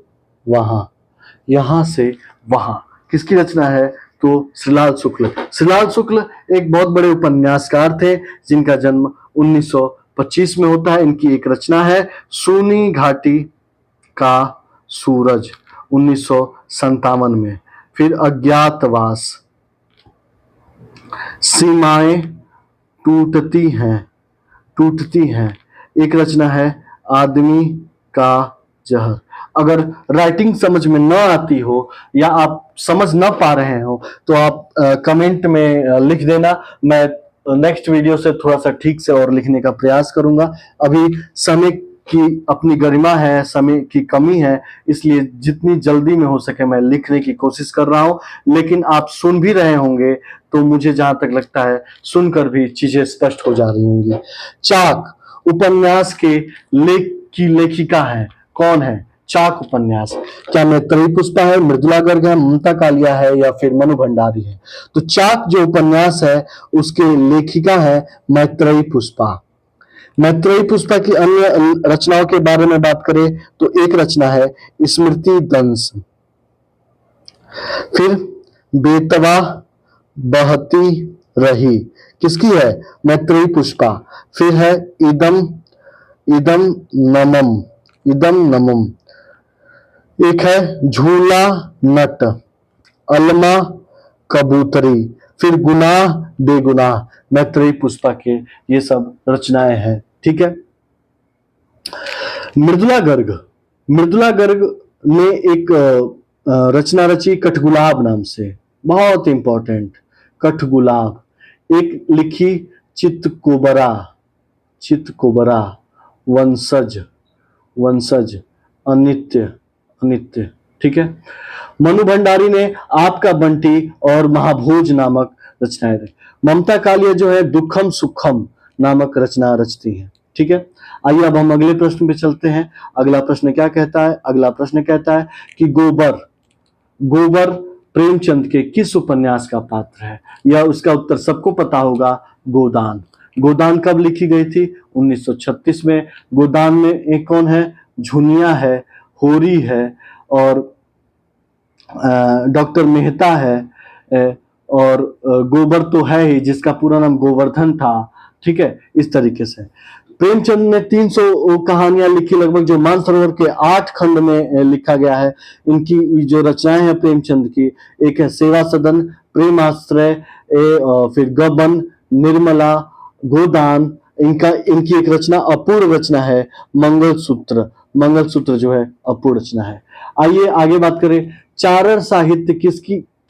वहां। किसकी रचना है? तो श्रीलाल शुक्ल एक बहुत बड़े उपन्यासकार थे जिनका जन्म 1925 में होता है। इनकी एक रचना है सूनी घाटी का सूरज 1957 में। फिर अज्ञातवास, सीमाएं टूटती हैं एक रचना है आदमी का जहर। अगर राइटिंग समझ में न आती हो या आप समझ न पा रहे हो तो आप कमेंट में लिख देना, मैं नेक्स्ट वीडियो से थोड़ा सा ठीक से और लिखने का प्रयास करूंगा। अभी समय की अपनी गरिमा है, समय की कमी है, इसलिए जितनी जल्दी में हो सके मैं लिखने की कोशिश कर रहा हूं। लेकिन आप सुन भी रहे होंगे तो मुझे जहां तक लगता है सुनकर भी चीजें स्पष्ट हो जा रही होंगी। चाक उपन्यास के लेखिका है, कौन है? चाक उपन्यास क्या मैत्रेयी पुष्पा है, मृदुला गर्ग है, ममता कालिया है या फिर मनु भंडारी है? तो चाक जो उपन्यास है उसके लेखिका है मैत्रेयी पुष्पा। मैत्रेयी पुष्पा की अन्य रचनाओं के बारे में बात करें तो एक रचना है स्मृति दंश, फिर बेतवा बहती रही, किसकी है? मैत्रेयी पुष्पा। फिर है इदम नमम, एक है झूला नट, अलमा कबूतरी, फिर गुनाह बेगुनाह। मैत्रेयी पुष्पा के ये सब रचनाएं हैं, ठीक है। मृदुला गर्ग ने एक रचना रची कठगुलाब नाम से, बहुत इंपॉर्टेंट। कठगुलाब एक लिखी चितकोबरा, वंशज अनित्य, ठीक है। मनु भंडारी ने आपका बंटी और महाभोज नामक रचनाएं दी। ममता कालिया जो है दुखम सुखम नामक रचना रचती हैं, ठीक है। आइए अब हम अगले प्रश्न पे चलते हैं। अगला प्रश्न क्या कहता है? अगला प्रश्न कहता है कि गोबर प्रेमचंद के किस उपन्यास का पात्र है? यह उसका उत्तर सबको पता होगा, गोदान कब लिखी गई थी? 1936 में। गोदान में एक कौन है? झुनिया है, होरी है और डॉक्टर मेहता है और गोबर तो है ही जिसका पूरा नाम गोवर्धन था, ठीक है। इस तरीके से प्रेमचंद ने 300 कहानियां लिखी लगभग, जो मानसरोवर के 8 खंड में लिखा गया है। इनकी जो रचनाएं हैं प्रेमचंद की, एक है सेवा सदन, प्रेमाश्रय, फिर गबन, निर्मला, गोदान। इनकी एक रचना अपूर्ण रचना है मंगलसूत्र जो है अपूर्ण रचना है। आइए आगे बात करें। चारण साहित्य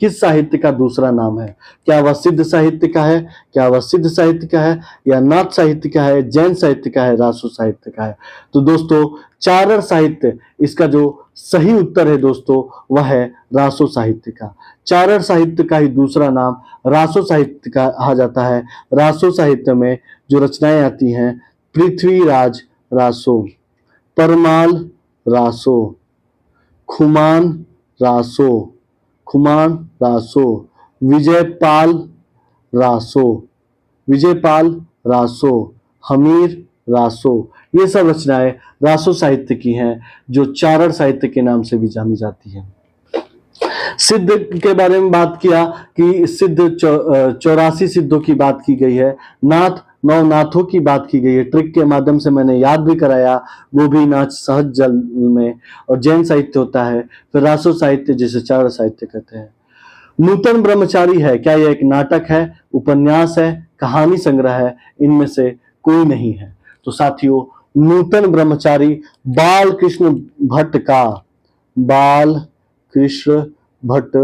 किस साहित्य का दूसरा नाम है? क्या वह सिद्ध साहित्य का है? या नाथ साहित्य का है, जैन साहित्य का है, रासो साहित्य का है? तो दोस्तों चारण साहित्य, इसका जो सही उत्तर है दोस्तों वह है रासो साहित्य का। चारण साहित्य का ही दूसरा नाम रासो साहित्य का कहा जाता है। रासो साहित्य में जो रचनाएं आती हैं, पृथ्वीराज रासो, परमाल रासो, खुमान रासो, विजयपाल रासो, हमीर रासो, ये सब रचनाएं रासो साहित्य की हैं, जो चारण साहित्य के नाम से भी जानी जाती है। सिद्ध के बारे में बात किया कि सिद्ध 84 सिद्धों की बात की गई है। नाथ 9 नाथों की बात की गई है। ट्रिक के माध्यम से मैंने याद भी कराया, वो भी नाच सहज जल में। और जैन साहित्य होता है, फिर रासो साहित्य जिसे चारण साहित्य कहते हैं। नूतन ब्रह्मचारी है, क्या यह एक नाटक है, उपन्यास है, कहानी संग्रह है? इनमें से कोई नहीं है। तो साथियों नूतन ब्रह्मचारी बालकृष्ण भट्ट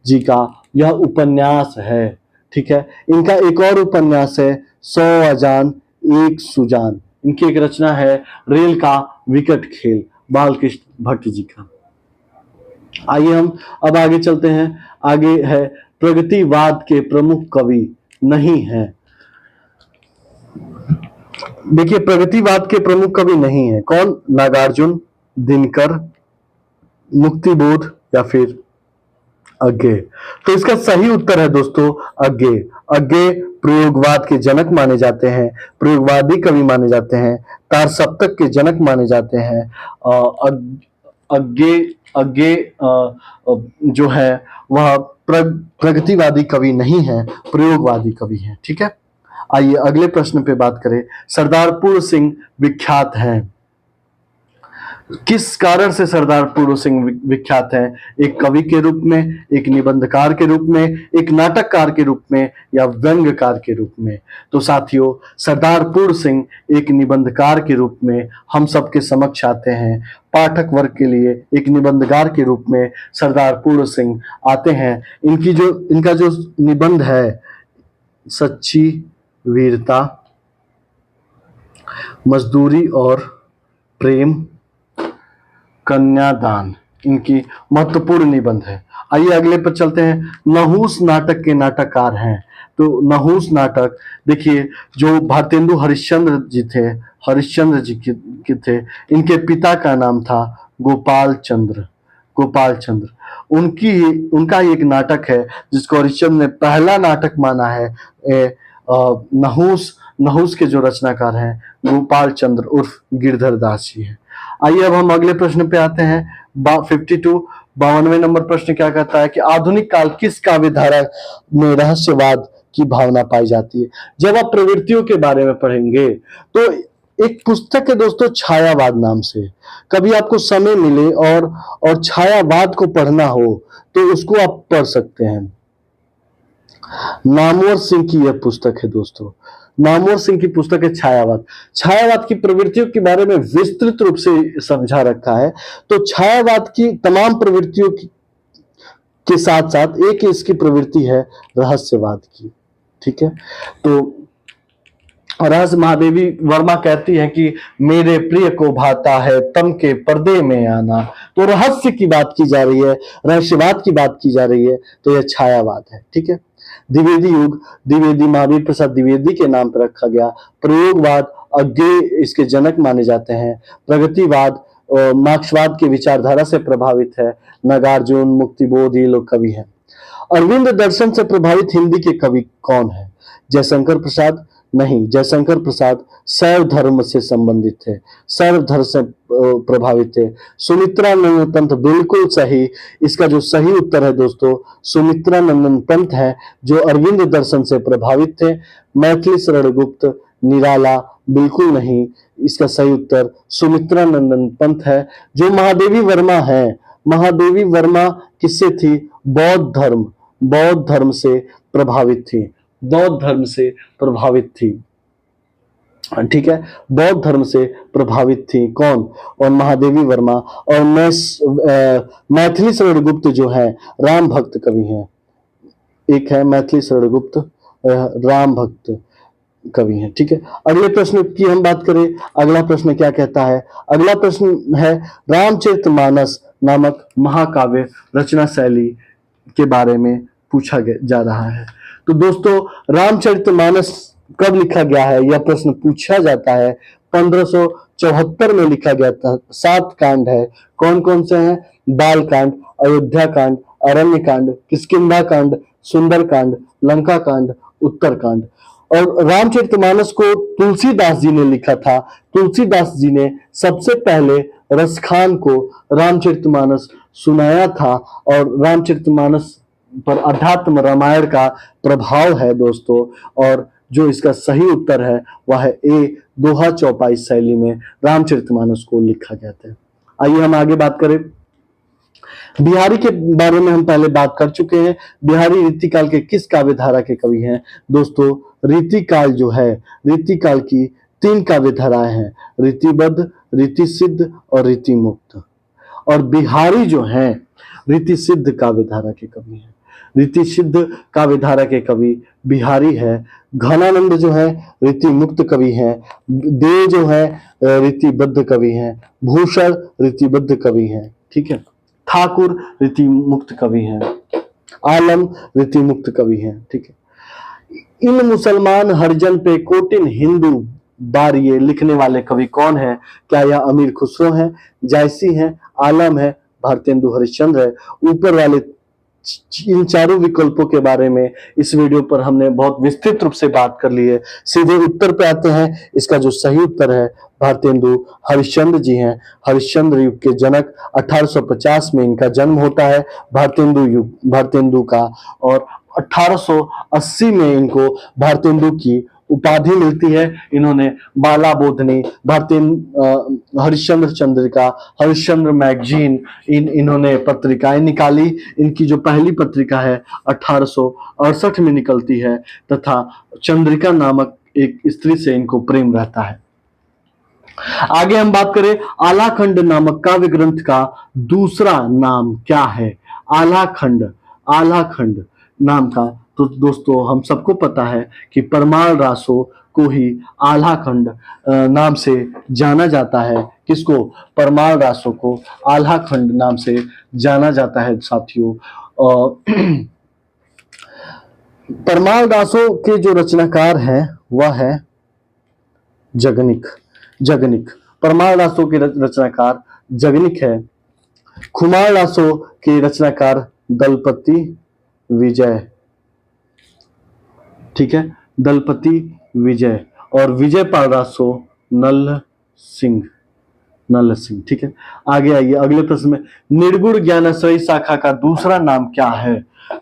जी का यह उपन्यास है, ठीक है। इनका एक और उपन्यास है 100 अजान एक सुजान। इनकी एक रचना है रेल का विकट खेल, बालकृष्ण भट्ट जी का। आइए हम अब आगे चलते हैं। आगे है प्रगतिवाद के प्रमुख कवि नहीं है। देखिए प्रगतिवाद के प्रमुख कवि नहीं है कौन? नागार्जुन, दिनकर, मुक्तिबोध या फिर अज्ञे। तो इसका सही उत्तर है दोस्तों अज्ञे प्रयोगवाद के जनक माने जाते हैं, प्रयोगवादी कवि माने जाते हैं, तार सप्तक के जनक माने जाते हैं। अज्ञे जो है वह प्रगतिवादी कवि नहीं है, प्रयोगवादी कवि है। ठीक है, आइए अगले प्रश्न पे बात करें। सरदार पूर्ण सिंह विख्यात हैं, किस कारण से सरदार पूर्ण सिंह विख्यात हैं? एक कवि के रूप में, एक निबंधकार के रूप में, एक नाटककार के रूप में, या व्यंग्यकार के रूप में? तो साथियों, सरदार पूर्ण सिंह एक निबंधकार के रूप में हम सबके समक्ष आते हैं। पाठक वर्ग के लिए एक निबंधकार के रूप में सरदार पूर्ण सिंह आते हैं। इनका जो निबंध है, सच्ची वीरता, मजदूरी और प्रेम, कन्यादान, इनकी महत्वपूर्ण निबंध है। आइए अगले पर चलते हैं। नहुस नाटक के नाटककार हैं। तो नहुस नाटक देखिए, जो भारतेंदु हरिश्चंद्र जी थे, हरिश्चंद्र जी के थे, इनके पिता का नाम था गोपाल चंद्र। उनका एक नाटक है जिसको हरिश्चंद्र ने पहला नाटक माना है। नहुस के जो रचनाकार हैं गोपाल चंद्र उर्फ गिरधर दास जी हैं। आइए अब हम अगले प्रश्न पे आते हैं। 52वें नंबर प्रश्न क्या कहता है कि आधुनिक काल किस काव्य धारा में रहस्यवाद की भावना पाई जाती है? जब आप प्रवृत्तियों के बारे में पढ़ेंगे तो एक पुस्तक है दोस्तों, छायावाद नाम से। कभी आपको समय मिले और छायावाद को पढ़ना हो तो उसको आप पढ़ सकते हैं। नामवर सिंह की यह पुस्तक है दोस्तों, नामवर सिंह की पुस्तक है छायावाद की प्रवृत्तियों के बारे में विस्तृत रूप से समझा रखा है। तो छायावाद की तमाम प्रवृत्तियों के साथ साथ एक इसकी प्रवृत्ति है रहस्यवाद की। ठीक है, तो रहस्य महादेवी वर्मा कहती हैं कि मेरे प्रिय को भाता है तम के पर्दे में आना। तो रहस्य की बात की जा रही है, रहस्यवाद की बात की जा रही है, तो यह छायावाद है। ठीक है, द्विवेदी युग द्विवेदी महावीर प्रसाद द्विवेदी के नाम पर रखा गया। प्रयोगवाद अज्ञेय इसके जनक माने जाते हैं। प्रगतिवाद और मार्क्सवाद की विचारधारा से प्रभावित है। नागार्जुन, मुक्तिबोध ये लोग कवि हैं। अरविंद दर्शन से प्रभावित हिंदी के कवि कौन है? जयशंकर प्रसाद? नहीं, जयशंकर प्रसाद शैव धर्म से संबंधित थे, शैव धर्म से प्रभावित थे। सुमित्रा नंदन पंत बिल्कुल सही। इसका जो सही उत्तर है दोस्तों, सुमित्रा नंदन पंत है जो अरविंद दर्शन से प्रभावित थे। मैथिली शरण गुप्त, निराला, बिल्कुल नहीं। इसका सही उत्तर सुमित्रा नंदन पंत है। जो महादेवी वर्मा है, महादेवी वर्मा किससे थी? बौद्ध धर्म से प्रभावित थी, बौद्ध धर्म से प्रभावित थी। ठीक है, बौद्ध धर्म से प्रभावित थी कौन? और महादेवी वर्मा। और मैथिली शरण गुप्त जो है राम भक्त कवि हैं। एक है मैथिली शरण गुप्त, राम भक्त कवि हैं। ठीक है, अगले प्रश्न की हम बात करें। अगला प्रश्न क्या कहता है? अगला प्रश्न है रामचरितमानस नामक महाकाव्य रचना शैली के बारे में पूछा जा रहा है। तो दोस्तों, रामचरितमानस कब लिखा गया है यह प्रश्न पूछा जाता है। 1574 में लिखा गया था। 7 कांड है। कौन कौन से हैं? बाल कांड, अयोध्या कांड, अरण्य कांड, किष्किंधा कांड, सुंदर कांड, लंका कांड, उत्तर कांड। और रामचरितमानस को तुलसीदास जी ने लिखा था। तुलसीदास जी ने सबसे पहले रसखान को रामचरितमानस सुनाया था और रामचरितमानस पर अध्यात्म रामायण का प्रभाव है दोस्तों। और जो इसका सही उत्तर है वह है ए, दोहा चौपाई शैली में रामचरितमानस को लिखा गया था। आइए हम आगे बात करें। बिहारी के बारे में हम पहले बात कर चुके हैं। बिहारी रीतिकाल के किस काव्य धारा के कवि हैं? दोस्तों, रीतिकाल जो है, रीतिकाल की 3 काव्य धाराएं हैं, रीतिबद्ध, रीतिसिद्ध और रीतिमुक्त। और बिहारी जो हैं रीति सिद्ध काव्य धारा के कवि हैं। रीति सिद्ध काव्य धारा के कवि बिहारी है। घनानंद जो है रीति मुक्त कवि हैं। देव जो है रीतिबद्ध कवि हैं। भूषण रीतिबद्ध कवि हैं। ठीक है, ठाकुर रीति मुक्त कवि हैं। आलम रीति मुक्त कवि हैं। ठीक है, इन मुसलमान हरिजन पे कोटिन हिंदू बारिये लिखने वाले कवि कौन है? क्या यह अमीर खुसरो हैं, जायसी हैं, आलम है, भारतेंदु हरिश्चंद्र है? ऊपर वाले इन चारों विकल्पों के बारे में इस वीडियो पर हमने बहुत विस्तृत रूप से बात कर ली है। सीधे उत्तर पे आते हैं। इसका जो सही उत्तर है भारतेंदु हरिश्चंद्र जी हैं। हरिश्चंद्र युग के जनक, 1850 में इनका जन्म होता है भारतेंदु का, और 1880 में इनको भारतेंदु की उपाधि मिलती है। इन्होंने बाला बोधनी, हरिश्चंद्र चंद्रिका, हरिश्चंद्र मैगजीन, इन्होंने पत्रिकाएं निकाली। इनकी जो पहली पत्रिका है 1868 में निकलती है, तथा चंद्रिका नामक एक स्त्री से इनको प्रेम रहता है। आगे हम बात करें आलाखंड नामक काव्य ग्रंथ का दूसरा नाम क्या है। आलाखंड नाम का, तो दोस्तों हम सबको पता है कि परमाल रासो को ही आल्हाखंड नाम से जाना जाता है। किसको? परमाल रासो को आल्हाखंड नाम से जाना जाता है साथियों। परमाल रासो के जो रचनाकार हैं वह है जगनिक। परमाल रासो के रचनाकार जगनिक है। खुमार रासो के रचनाकार दलपति विजय, ठीक है, दलपति विजय, और विजय पाल रासो नल सिंह, ठीक है। आगे आइए अगले प्रश्न में, निर्गुण ज्ञानाश्रयी शाखा का दूसरा नाम क्या है।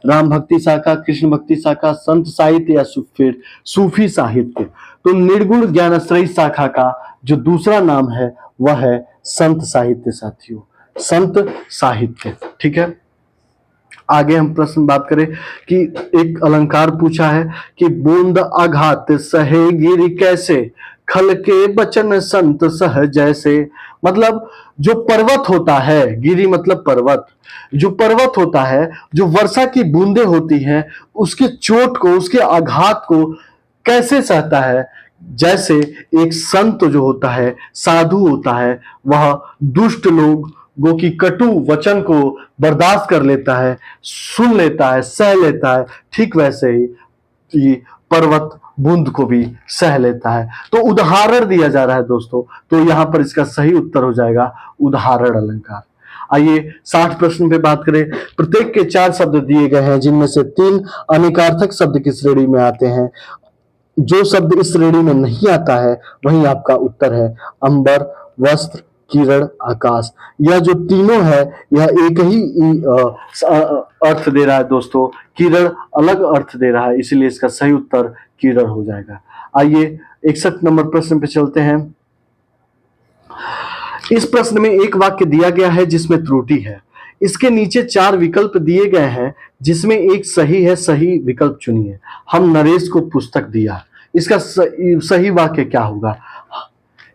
राम भक्ति शाखा, कृष्ण भक्ति शाखा, संत साहित्य या फिर सूफी साहित्य। तो निर्गुण ज्ञानाश्रयी शाखा का जो दूसरा नाम है वह है संत साहित्य साथियों, संत साहित्य, ठीक है। आगे हम प्रश्न बात करें कि एक अलंकार पूछा है कि बूंद आघात सहे गिरि कैसे, खल के बचन संत सह जैसे। मतलब जो पर्वत होता है, गिरि मतलब पर्वत, जो पर्वत होता है, जो वर्षा की बूंदें होती हैं, उसके चोट को, उसके आघात को कैसे सहता है, जैसे एक संत जो होता है, साधु होता है, वह दुष्ट लोगों की कटु वचन को बर्दाश्त कर लेता है, सुन लेता है, सह लेता है। ठीक वैसे ही ये पर्वत बूंद को भी सह लेता है। तो उदाहरण दिया जा रहा है दोस्तों, तो यहां पर इसका सही उत्तर हो जाएगा उदाहरण अलंकार। आइए 60 प्रश्न पे बात करें। प्रत्येक के 4 शब्द दिए गए हैं, जिनमें से 3 अनेकार्थक शब्द की श्रेणी में आते हैं। जो शब्द इस श्रेणी में नहीं आता है वही आपका उत्तर है। अंबर, वस्त्र, किरण, आकाश। यह जो तीनों है यह एक ही अर्थ दे रहा है दोस्तों, किरण अलग अर्थ दे रहा है, इसलिए इसका सही उत्तर किरण हो जाएगा। आइए 61 नंबर प्रश्न पे चलते हैं। इस प्रश्न में एक वाक्य दिया गया है जिसमें त्रुटि है। इसके नीचे 4 विकल्प दिए गए हैं जिसमें एक सही है, सही विकल्प चुनिए। हम नरेश को पुस्तक दिया, इसका सही वाक्य क्या होगा?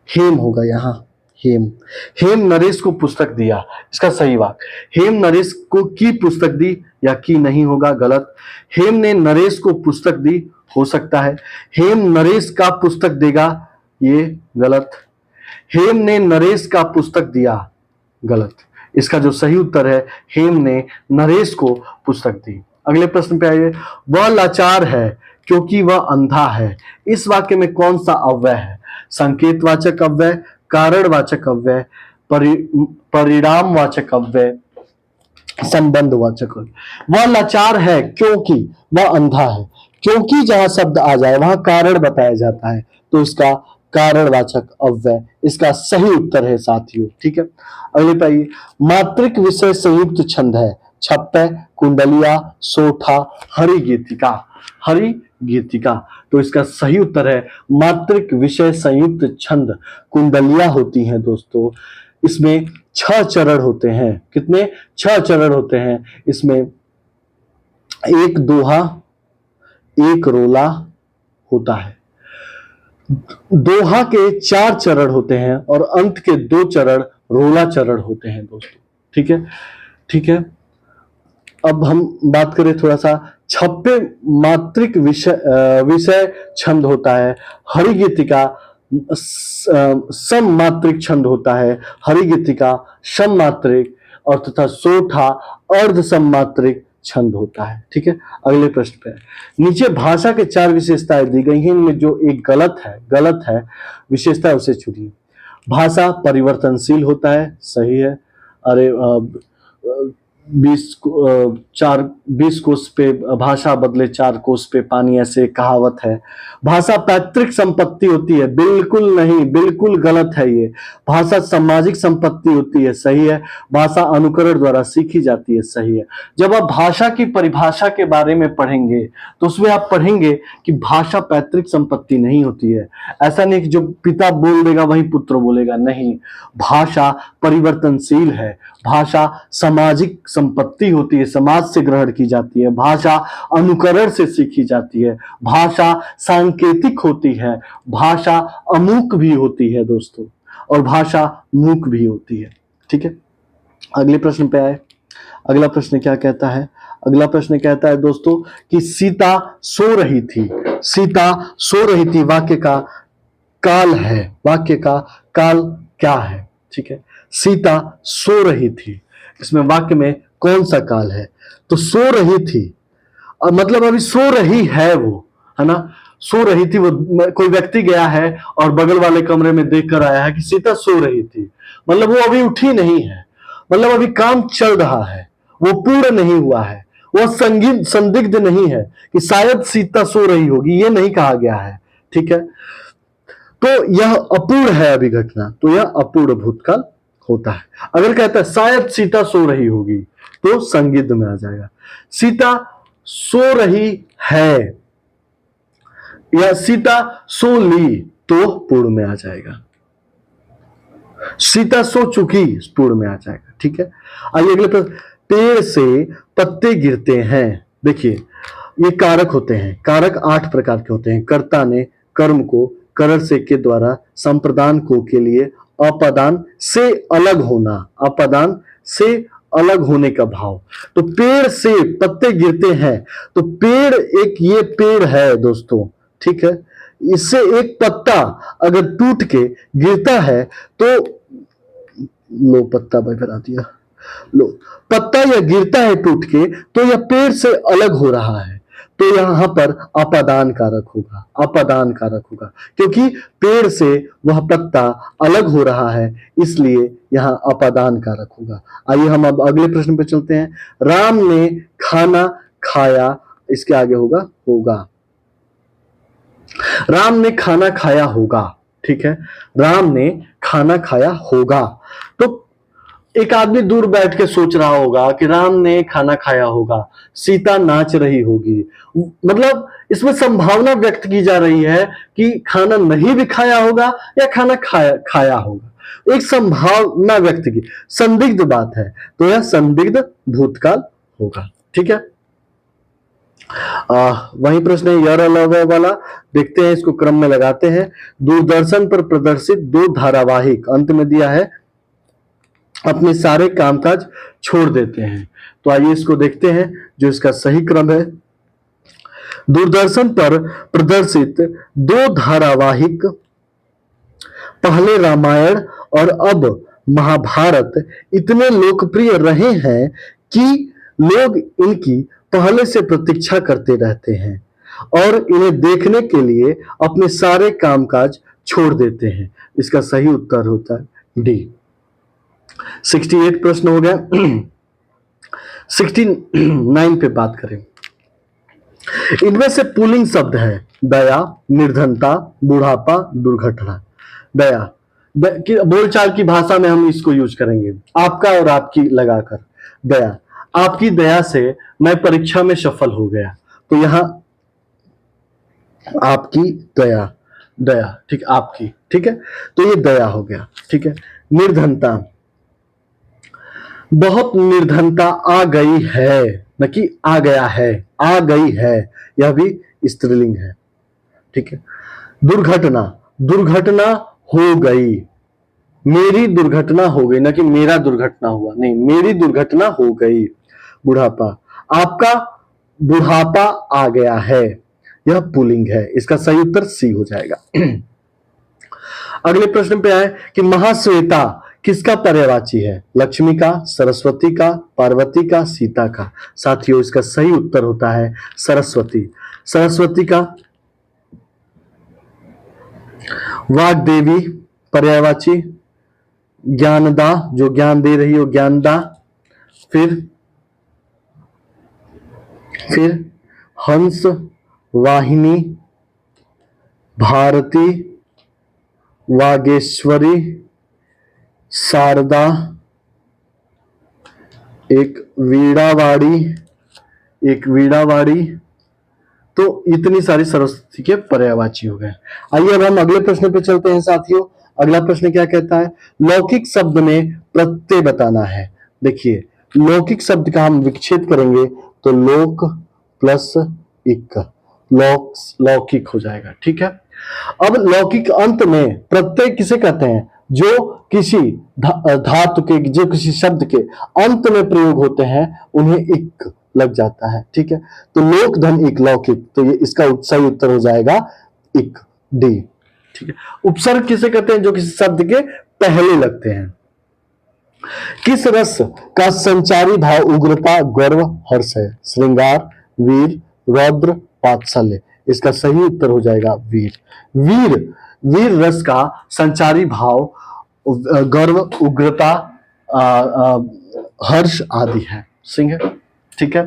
हेम होगा यहाँ, हेम नरेश को पुस्तक दिया, इसका सही वाक्य। हेम नरेश को की पुस्तक दी या की नहीं होगा, गलत। हेम ने नरेश को पुस्तक दी हो सकता है। हेम नरेश का पुस्तक देगा, ये गलत। हेम ने नरेश का पुस्तक दिया, गलत। इसका जो सही उत्तर है, हेम ने नरेश को पुस्तक दी। अगले प्रश्न पे आइए। वह लाचार है क्योंकि वह अंधा है। इस वाक्य में कौन सा अव्यय है? संकेतवाचक अव्यय, कारणवाचक अव्यय, परिणामवाचक अव्यय, संबंधवाचक अव्यय। वह लाचार है क्योंकि वह अंधा है। क्योंकि जहां शब्द आ जाए वहां कारण बताया जाता है, तो इसका कारणवाचक अव्यय इसका सही उत्तर है साथियों। ठीक है, अगले पे आइए। मात्रिक विषय संयुक्त छंद है। छप्पे, कुंडलिया, सोठा, हरिगीतिका। हरिगीतिका, तो इसका सही उत्तर है मात्रिक विषय संयुक्त छंद कुंडलिया होती हैं दोस्तों। इसमें 6 चरण होते हैं। कितने? 6 चरण होते हैं। इसमें एक दोहा, एक रोला होता है। दोहा के 4 चरण होते हैं और अंत के 2 चरण रोला चरण होते हैं दोस्तों। ठीक है, ठीक है। अब हम बात करें थोड़ा सा। छप्पे मात्रिक विषय छंद होता है। हरिगीतिका सममात्रिक छंद होता है। हरिगीतिका सममात्रिक और तथा सोठा अर्ध सममात्रिक छंद होता है। ठीक है, अगले प्रश्न पे। नीचे भाषा के 4 विशेषताएं दी गई हैं, इनमें जो एक गलत है विशेषता उसे चुनिए। भाषा परिवर्तनशील होता है, सही है। अरे 20 कोस पे भाषा बदले 4 कोस पे पानी, ऐसे कहावत है। भाषा पैतृक संपत्ति होती है, बिल्कुल नहीं, बिल्कुल गलत है ये। भाषा सामाजिक संपत्ति होती है, सही है। भाषा अनुकरण द्वारा सीखी जाती है, सही है। जब आप भाषा की परिभाषा के बारे में पढ़ेंगे तो उसमें आप पढ़ेंगे कि भाषा पैतृक संपत्ति नहीं होती है। ऐसा नहीं कि जो पिता बोल देगा वही पुत्र बोलेगा, नहीं। भाषा परिवर्तनशील है, भाषा सामाजिक संपत्ति होती है, समाज से ग्रहण की जाती है। भाषा अनुकरण से सीखी जाती है। भाषा सांकेतिक होती है। भाषा अमूक भी होती है दोस्तों, और भाषा मूक भी होती है। ठीक है, अगले प्रश्न पे आए। अगला प्रश्न क्या कहता है? अगला प्रश्न कहता है दोस्तों कि सीता सो रही थी। सीता सो रही थी वाक्य का काल है। वाक्य का काल क्या है? ठीक है, सीता सो रही थी, इसमें वाक्य में कौन सा काल है? तो सो रही थी, मतलब अभी सो रही है वो, है ना। सो रही थी वो, कोई व्यक्ति गया है और बगल वाले कमरे में देख कर आया है कि सीता सो रही थी, मतलब वो अभी उठी नहीं है, मतलब अभी काम चल रहा है, वो पूर्ण नहीं हुआ है, वो संगीत संदिग्ध नहीं है कि शायद सीता सो रही होगी, ये नहीं कहा गया है। ठीक है, तो यह अपूर्ण है अभी घटना, तो यह अपूर्ण भूतकाल होता है। अगर कहता है शायद सीता सो रही होगी तो संदिग्ध में आ जाएगा। सीता सो रही है या सीता सो ली तो पूर्ण में आ जाएगा। सीता सो चुकी पूर्ण में आ जाएगा। ठीक है, आइए अगले प्रश्न। पेड़ से पत्ते गिरते हैं। देखिए, ये कारक होते हैं। कारक 8 प्रकार के होते हैं। कर्ता ने कर्म को करर से के द्वारा संप्रदान को के लिए अपादान से अलग होना, अपादान से अलग होने का भाव। तो पेड़ से पत्ते गिरते हैं, तो पेड़ एक ये पेड़ है दोस्तों, ठीक है, इससे एक पत्ता अगर टूट के गिरता है तो लो पत्ता भाई बना दिया, लो पत्ता या गिरता है टूट के तो यह पेड़ से अलग हो रहा है, तो यहां पर अपादान कारक होगा। अपादान कारक होगा क्योंकि पेड़ से वह पत्ता अलग हो रहा है, इसलिए यहां अपादान कारक होगा। आइए हम अब अगले प्रश्न पे चलते हैं। राम ने खाना खाया, इसके आगे होगा होगा। राम ने खाना खाया होगा। ठीक है, राम ने खाना खाया होगा। तो एक आदमी दूर बैठ के सोच रहा होगा कि राम ने खाना खाया होगा, सीता नाच रही होगी, मतलब इसमें संभावना व्यक्त की जा रही है कि खाना नहीं भी खाया होगा या खाना खाया होगा। एक संभावना व्यक्त की, संदिग्ध बात है, तो यह संदिग्ध भूतकाल होगा। ठीक है, वही प्रश्न है यर अलग वाला, देखते हैं, इसको क्रम में लगाते हैं। दूरदर्शन पर प्रदर्शित 2 धारावाहिक, अंत में दिया है अपने सारे कामकाज छोड़ देते हैं। तो आइए इसको देखते हैं जो इसका सही क्रम है। दूरदर्शन पर प्रदर्शित 2 धारावाहिक, पहले रामायण और अब महाभारत, इतने लोकप्रिय रहे हैं कि लोग इनकी पहले से प्रतीक्षा करते रहते हैं और इन्हें देखने के लिए अपने सारे कामकाज छोड़ देते हैं। इसका सही उत्तर होता है डी। 68 प्रश्न हो गया। 69 पे बात करें। इनमें से पुल्लिंग शब्द है दया, निर्धनता, बुढ़ापा, दुर्घटना। दया बोलचाल की भाषा में हम इसको यूज करेंगे, आपका और आपकी लगाकर। दया, आपकी दया से मैं परीक्षा में सफल हो गया, तो यहां आपकी दया, दया, ठीक, आपकी, ठीक है, तो ये दया हो गया। ठीक है, निर्धनता, बहुत निर्धनता आ गई है, न कि आ गया है, आ गई है, यह भी स्त्रीलिंग है। ठीक है, दुर्घटना, दुर्घटना हो गई, मेरी दुर्घटना हो गई, ना कि मेरा दुर्घटना हुआ, नहीं, मेरी दुर्घटना हो गई। बुढ़ापा, आपका बुढ़ापा आ गया है, यह पुल्लिंग है, इसका सही उत्तर सी हो जाएगा। अगले प्रश्न पे आए कि महाश्वेता किसका पर्यायवाची है? लक्ष्मी का, सरस्वती का, पार्वती का, सीता का। साथियों, इसका सही उत्तर होता है सरस्वती। सरस्वती का वाग्देवी पर्यायवाची, ज्ञानदा, जो ज्ञान दे रही हो ज्ञानदा, फिर फिर हंस, वाहिनी, भारती, वागेश्वरी, शारदा, एक वीणावाड़ी। तो इतनी सारी सरस्वती के पर्यायवाची हो गए। आइए अब हम अगले प्रश्न पे चलते हैं साथियों। अगला प्रश्न क्या कहता है? लौकिक शब्द में प्रत्यय बताना है। देखिए, लौकिक शब्द का हम विच्छेद करेंगे तो लोक प्लस इक, लौकिक हो जाएगा। ठीक है। अब लौकिक अंत में प्रत्यय किसे कहते हैं? जो किसी धातु के, जो किसी शब्द के अंत में प्रयोग होते हैं उन्हें इक लग जाता है। ठीक है। तो लोक धन इक, लौकिक, तो ये इसका सही उत्तर हो जाएगा इक, डी। ठीक है। उपसर्ग किसे कहते हैं? जो किसी शब्द के पहले लगते हैं। किस रस का संचारी भाव उग्रता, गर्व, हर्ष है? श्रृंगार, वीर, रौद्र, वात्सल्य। इसका सही उत्तर हो जाएगा वीर। वीर रस का संचारी भाव गर्व, उग्रता, हर्ष आदि है। सिंह। ठीक है।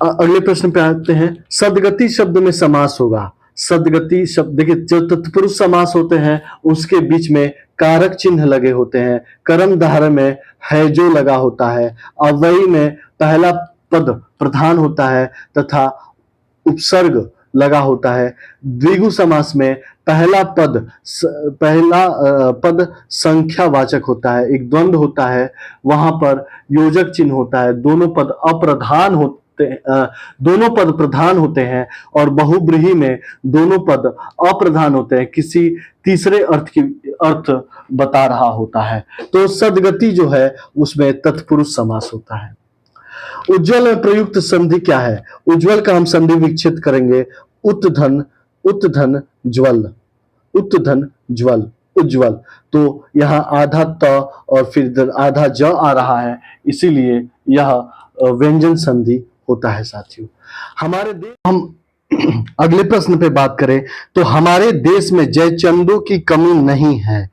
अगले प्रश्न पे आते हैं। सदगति शब्द में समास होगा। सदगति शब्द, देखिए, जो तत्पुरुष समास होते हैं उसके बीच में कारक चिन्ह लगे होते हैं। कर्म धारय में है जो लगा होता है। अव्ययी में पहला पद प्रधान होता है तथा उपसर्ग लगा होता है। द्विगु समास में पहला पद संख्यावाचक होता है। एक द्वंद्व होता है, वहां पर योजक चिन्ह होता है। दोनों पद प्रधान होते हैं और बहुब्रीहि में दोनों पद अप्रधान होते हैं, किसी तीसरे अर्थ बता रहा होता है। तो सदगति जो है उसमें तत्पुरुष समास होता है। उज्ज्वल में प्रयुक्त संधि क्या है? उज्ज्वल का हम संधि विच्छेद करेंगे। उत्धन ज्वल, उत्धन ज्वल, उज्ज्वल। तो यहाँ आधा त और फिर आधा ज आ रहा है, इसीलिए यह व्यंजन संधि होता है साथियों। हमारे देश, हम अगले प्रश्न पे बात करें तो हमारे देश में जयचंदों की कमी नहीं है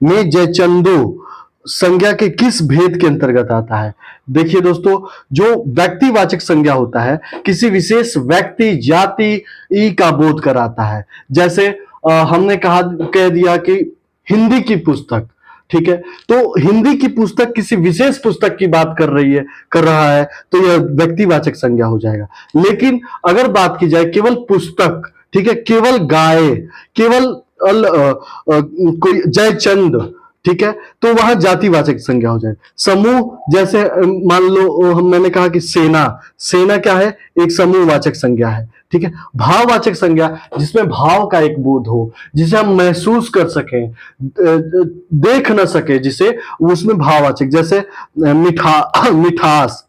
में जयचंदो संज्ञा के किस भेद के अंतर्गत आता है? देखिए दोस्तों, जो व्यक्तिवाचक संज्ञा होता है किसी विशेष व्यक्ति जाति का बोध कराता है। जैसे हमने कह दिया कि हिंदी की पुस्तक, ठीक है, तो हिंदी की पुस्तक किसी विशेष पुस्तक की बात कर रहा है तो यह व्यक्तिवाचक संज्ञा हो जाएगा। लेकिन अगर बात की जाए केवल पुस्तक, ठीक है, केवल गाय, केवल कोई जयचंद, ठीक है, तो वहां जातिवाचक संज्ञा हो जाए। समूह, जैसे मान लो मैंने कहा कि सेना क्या है? एक समूहवाचक संज्ञा है। ठीक है। भाववाचक संज्ञा, जिसमें भाव का एक बोध हो, जिसे हम महसूस कर सकें, देख न सके, जिसे उसमें भाववाचक, जैसे मिठास,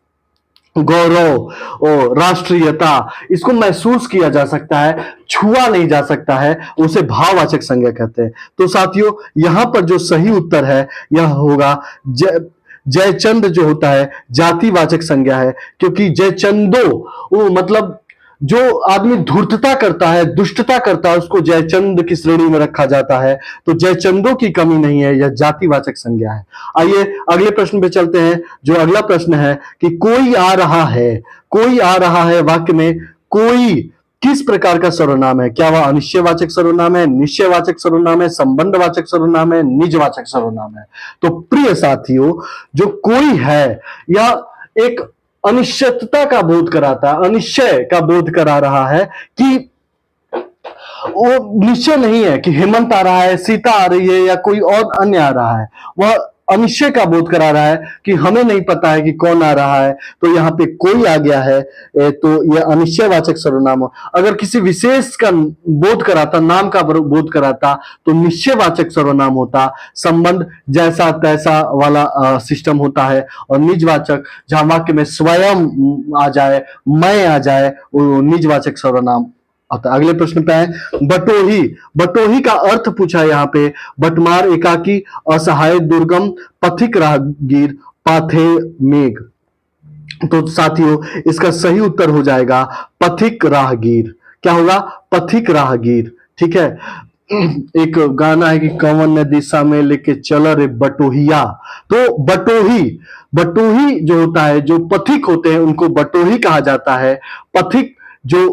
गौरव और राष्ट्रीयता, इसको महसूस किया जा सकता है, छुआ नहीं जा सकता है, उसे भाववाचक संज्ञा कहते हैं। तो साथियों, यहां पर जो सही उत्तर है यह होगा जयचंद जो होता है जातिवाचक संज्ञा है, क्योंकि जयचंदो वो मतलब जो आदमी धूर्तता करता है, दुष्टता करता है, उसको जयचंद की श्रेणी में रखा जाता है। तो जयचंदों की कमी नहीं है, यह जातिवाचक संज्ञा है। आइए अगले प्रश्न पे चलते हैं। जो अगला प्रश्न है कि कोई आ रहा है वाक्य में कोई किस प्रकार का सर्वनाम है? क्या वह अनिश्चयवाचक सर्वनाम है, निश्चयवाचक सर्वनाम है, संबंधवाचक सर्वनाम है, निजवाचक सर्वनाम है? तो प्रिय साथियों, जो कोई है या एक अनिश्चितता का बोध कराता है, अनिश्चय का बोध करा रहा है कि वो निश्चय नहीं है कि हेमंत आ रहा है, सीता आ रही है या कोई और अन्य आ रहा है। वह अनिश्चय का बोध करा रहा है कि हमें नहीं पता है कि कौन आ रहा है। तो यहाँ पे कोई आ गया है तो यह अनिश्चयवाचक सर्वनाम हो। अगर किसी विशेष का बोध कराता, नाम का बोध कराता, तो निश्चयवाचक सर्वनाम होता। संबंध जैसा तैसा वाला सिस्टम होता है। और निजवाचक, जहां वाक्य में स्वयं आ जाए, मैं आ जाए, वो निजवाचक सर्वनाम। अगले प्रश्न पे है बटोही का अर्थ पूछा यहाँ पे। बटमार, एकाकी, असहाय, दुर्गम, पथिक राहगीर, पाथे मेघ। तो साथियों, इसका सही उत्तर हो जाएगा पथिक राहगीर। क्या होगा? पथिक राहगीर। ठीक है। एक गाना है कि कवन दिशा में लेके चल रे बटोहिया। तो बटोही, बटोही जो होता है, जो पथिक होते हैं उनको बटोही कहा जाता है। पथिक जो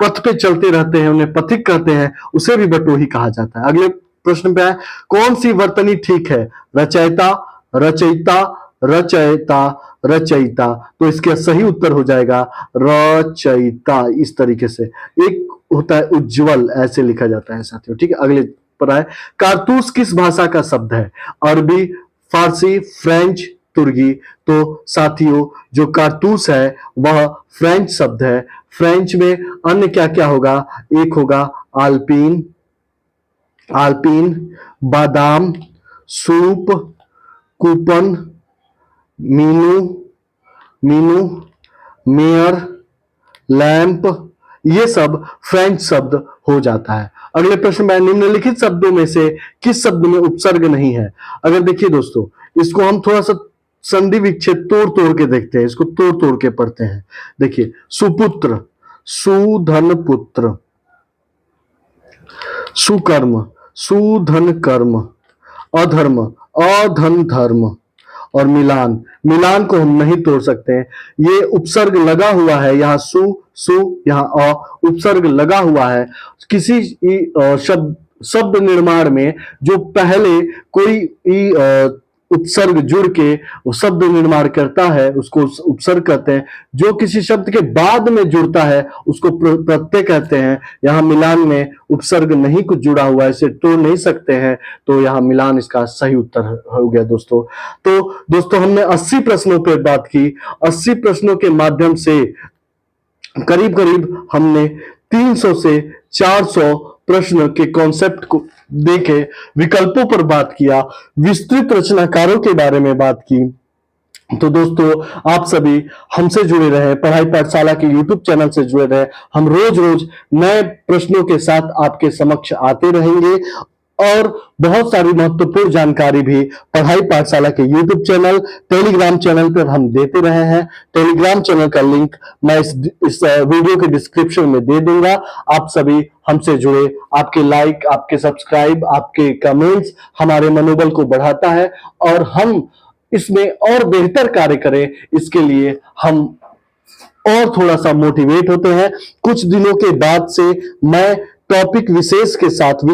पथ पे चलते रहते हैं उन्हें पथिक कहते हैं, उसे भी बटोही कहा जाता है। अगले प्रश्न पे है, कौन सी वर्तनी ठीक है? रचयिता, रचयिता, रचयिता, रचयिता। तो इसका सही उत्तर हो जाएगा रचयिता। इस तरीके से एक होता है उज्जवल, ऐसे लिखा जाता है साथियों। ठीक है, अगले पर आए, कारतूस किस भाषा का शब्द है? अरबी, फारसी, फ्रेंच, तुर्की। तो साथियों जो कारतूस है वह फ्रेंच शब्द है। फ्रेंच में अन्य क्या क्या होगा? एक होगा आल्पीन, आल्पीन, बादाम, soup, coupon, Meenu, Meenu, mayor, lamp, ये सब फ्रेंच शब्द हो जाता है। अगले प्रश्न में, निम्नलिखित शब्दों में से किस शब्द में उपसर्ग नहीं है? अगर देखिए दोस्तों, इसको हम थोड़ा सा संधि विच्छेद तोड़ तोड़ के देखते हैं, इसको तोड़ तोड़ के पढ़ते हैं। देखिए, सुपुत्र, सुधन पुत्र, सुकर्म, सुधन कर्म, अधर्म, अधन धर्म, और मिलान, मिलान को हम नहीं तोड़ सकते हैं। ये उपसर्ग लगा हुआ है, यहाँ सु, सु, यहाँ अ, उपसर्ग लगा हुआ है। किसी शब्द शब्द निर्माण में जो पहले कोई उपसर्ग जुड़ के वो शब्द निर्माण करता है उसको उपसर्ग कहते हैं। जो किसी शब्द के बाद में जुड़ता है उसको प्रत्यय कहते हैं। यहाँ मिलान में उपसर्ग नहीं कुछ जुड़ा हुआ है, इसे तोड़ नहीं सकते हैं, तो यहाँ मिलान इसका सही उत्तर हो गया दोस्तों। तो दोस्तों हमने 80 प्रश्नों पर बात की। 80 प्रश्नों के माध्यम से करीब करीब हमने 300 से 400 प्रश्न के कॉन्सेप्ट को देखे, विकल्पों पर बात किया, विस्तृत रचनाकारों के बारे में बात की। तो दोस्तों आप सभी हमसे जुड़े रहे, पढ़ाई पाठशाला के यूट्यूब चैनल से जुड़े रहे। हम रोज रोज नए प्रश्नों के साथ आपके समक्ष आते रहेंगे और बहुत सारी महत्वपूर्ण जानकारी भी पढ़ाई पाठशाला के यूट्यूब चैनल, टेलीग्राम चैनल पर हम देते रहे हैं। टेलीग्राम चैनल का लिंक मैं इस वीडियो के डिस्क्रिप्शन में दे दूंगा। आप सभी हमसे जुड़े, आपके लाइक, आपके सब्सक्राइब, आपके कमेंट्स हमारे मनोबल को बढ़ाता है और हम इसमें और बेहतर कार्य करें, इसके लिए हम और थोड़ा सा मोटिवेट होते हैं। कुछ दिनों के बाद से मैं टॉपिक विशेष के साथ,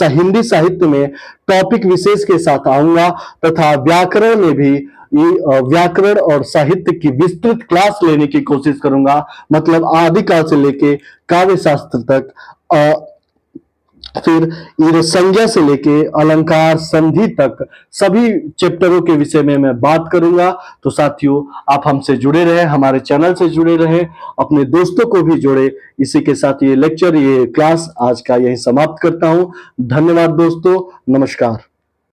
हिंदी साहित्य में टॉपिक विशेष के साथ आऊंगा तथा व्याकरण में भी व्याकरण और साहित्य की विस्तृत क्लास लेने की कोशिश करूंगा। मतलब आदिकाल से लेके काव्य शास्त्र तक, फिर ये संज्ञा से लेके अलंकार संधि तक सभी चैप्टरों के विषय में मैं बात करूंगा। तो साथियों आप हमसे जुड़े रहे, हमारे चैनल से जुड़े रहे, अपने दोस्तों को भी जोड़े। इसी के साथ ये लेक्चर, ये क्लास आज का यही समाप्त करता हूं। धन्यवाद दोस्तों, नमस्कार।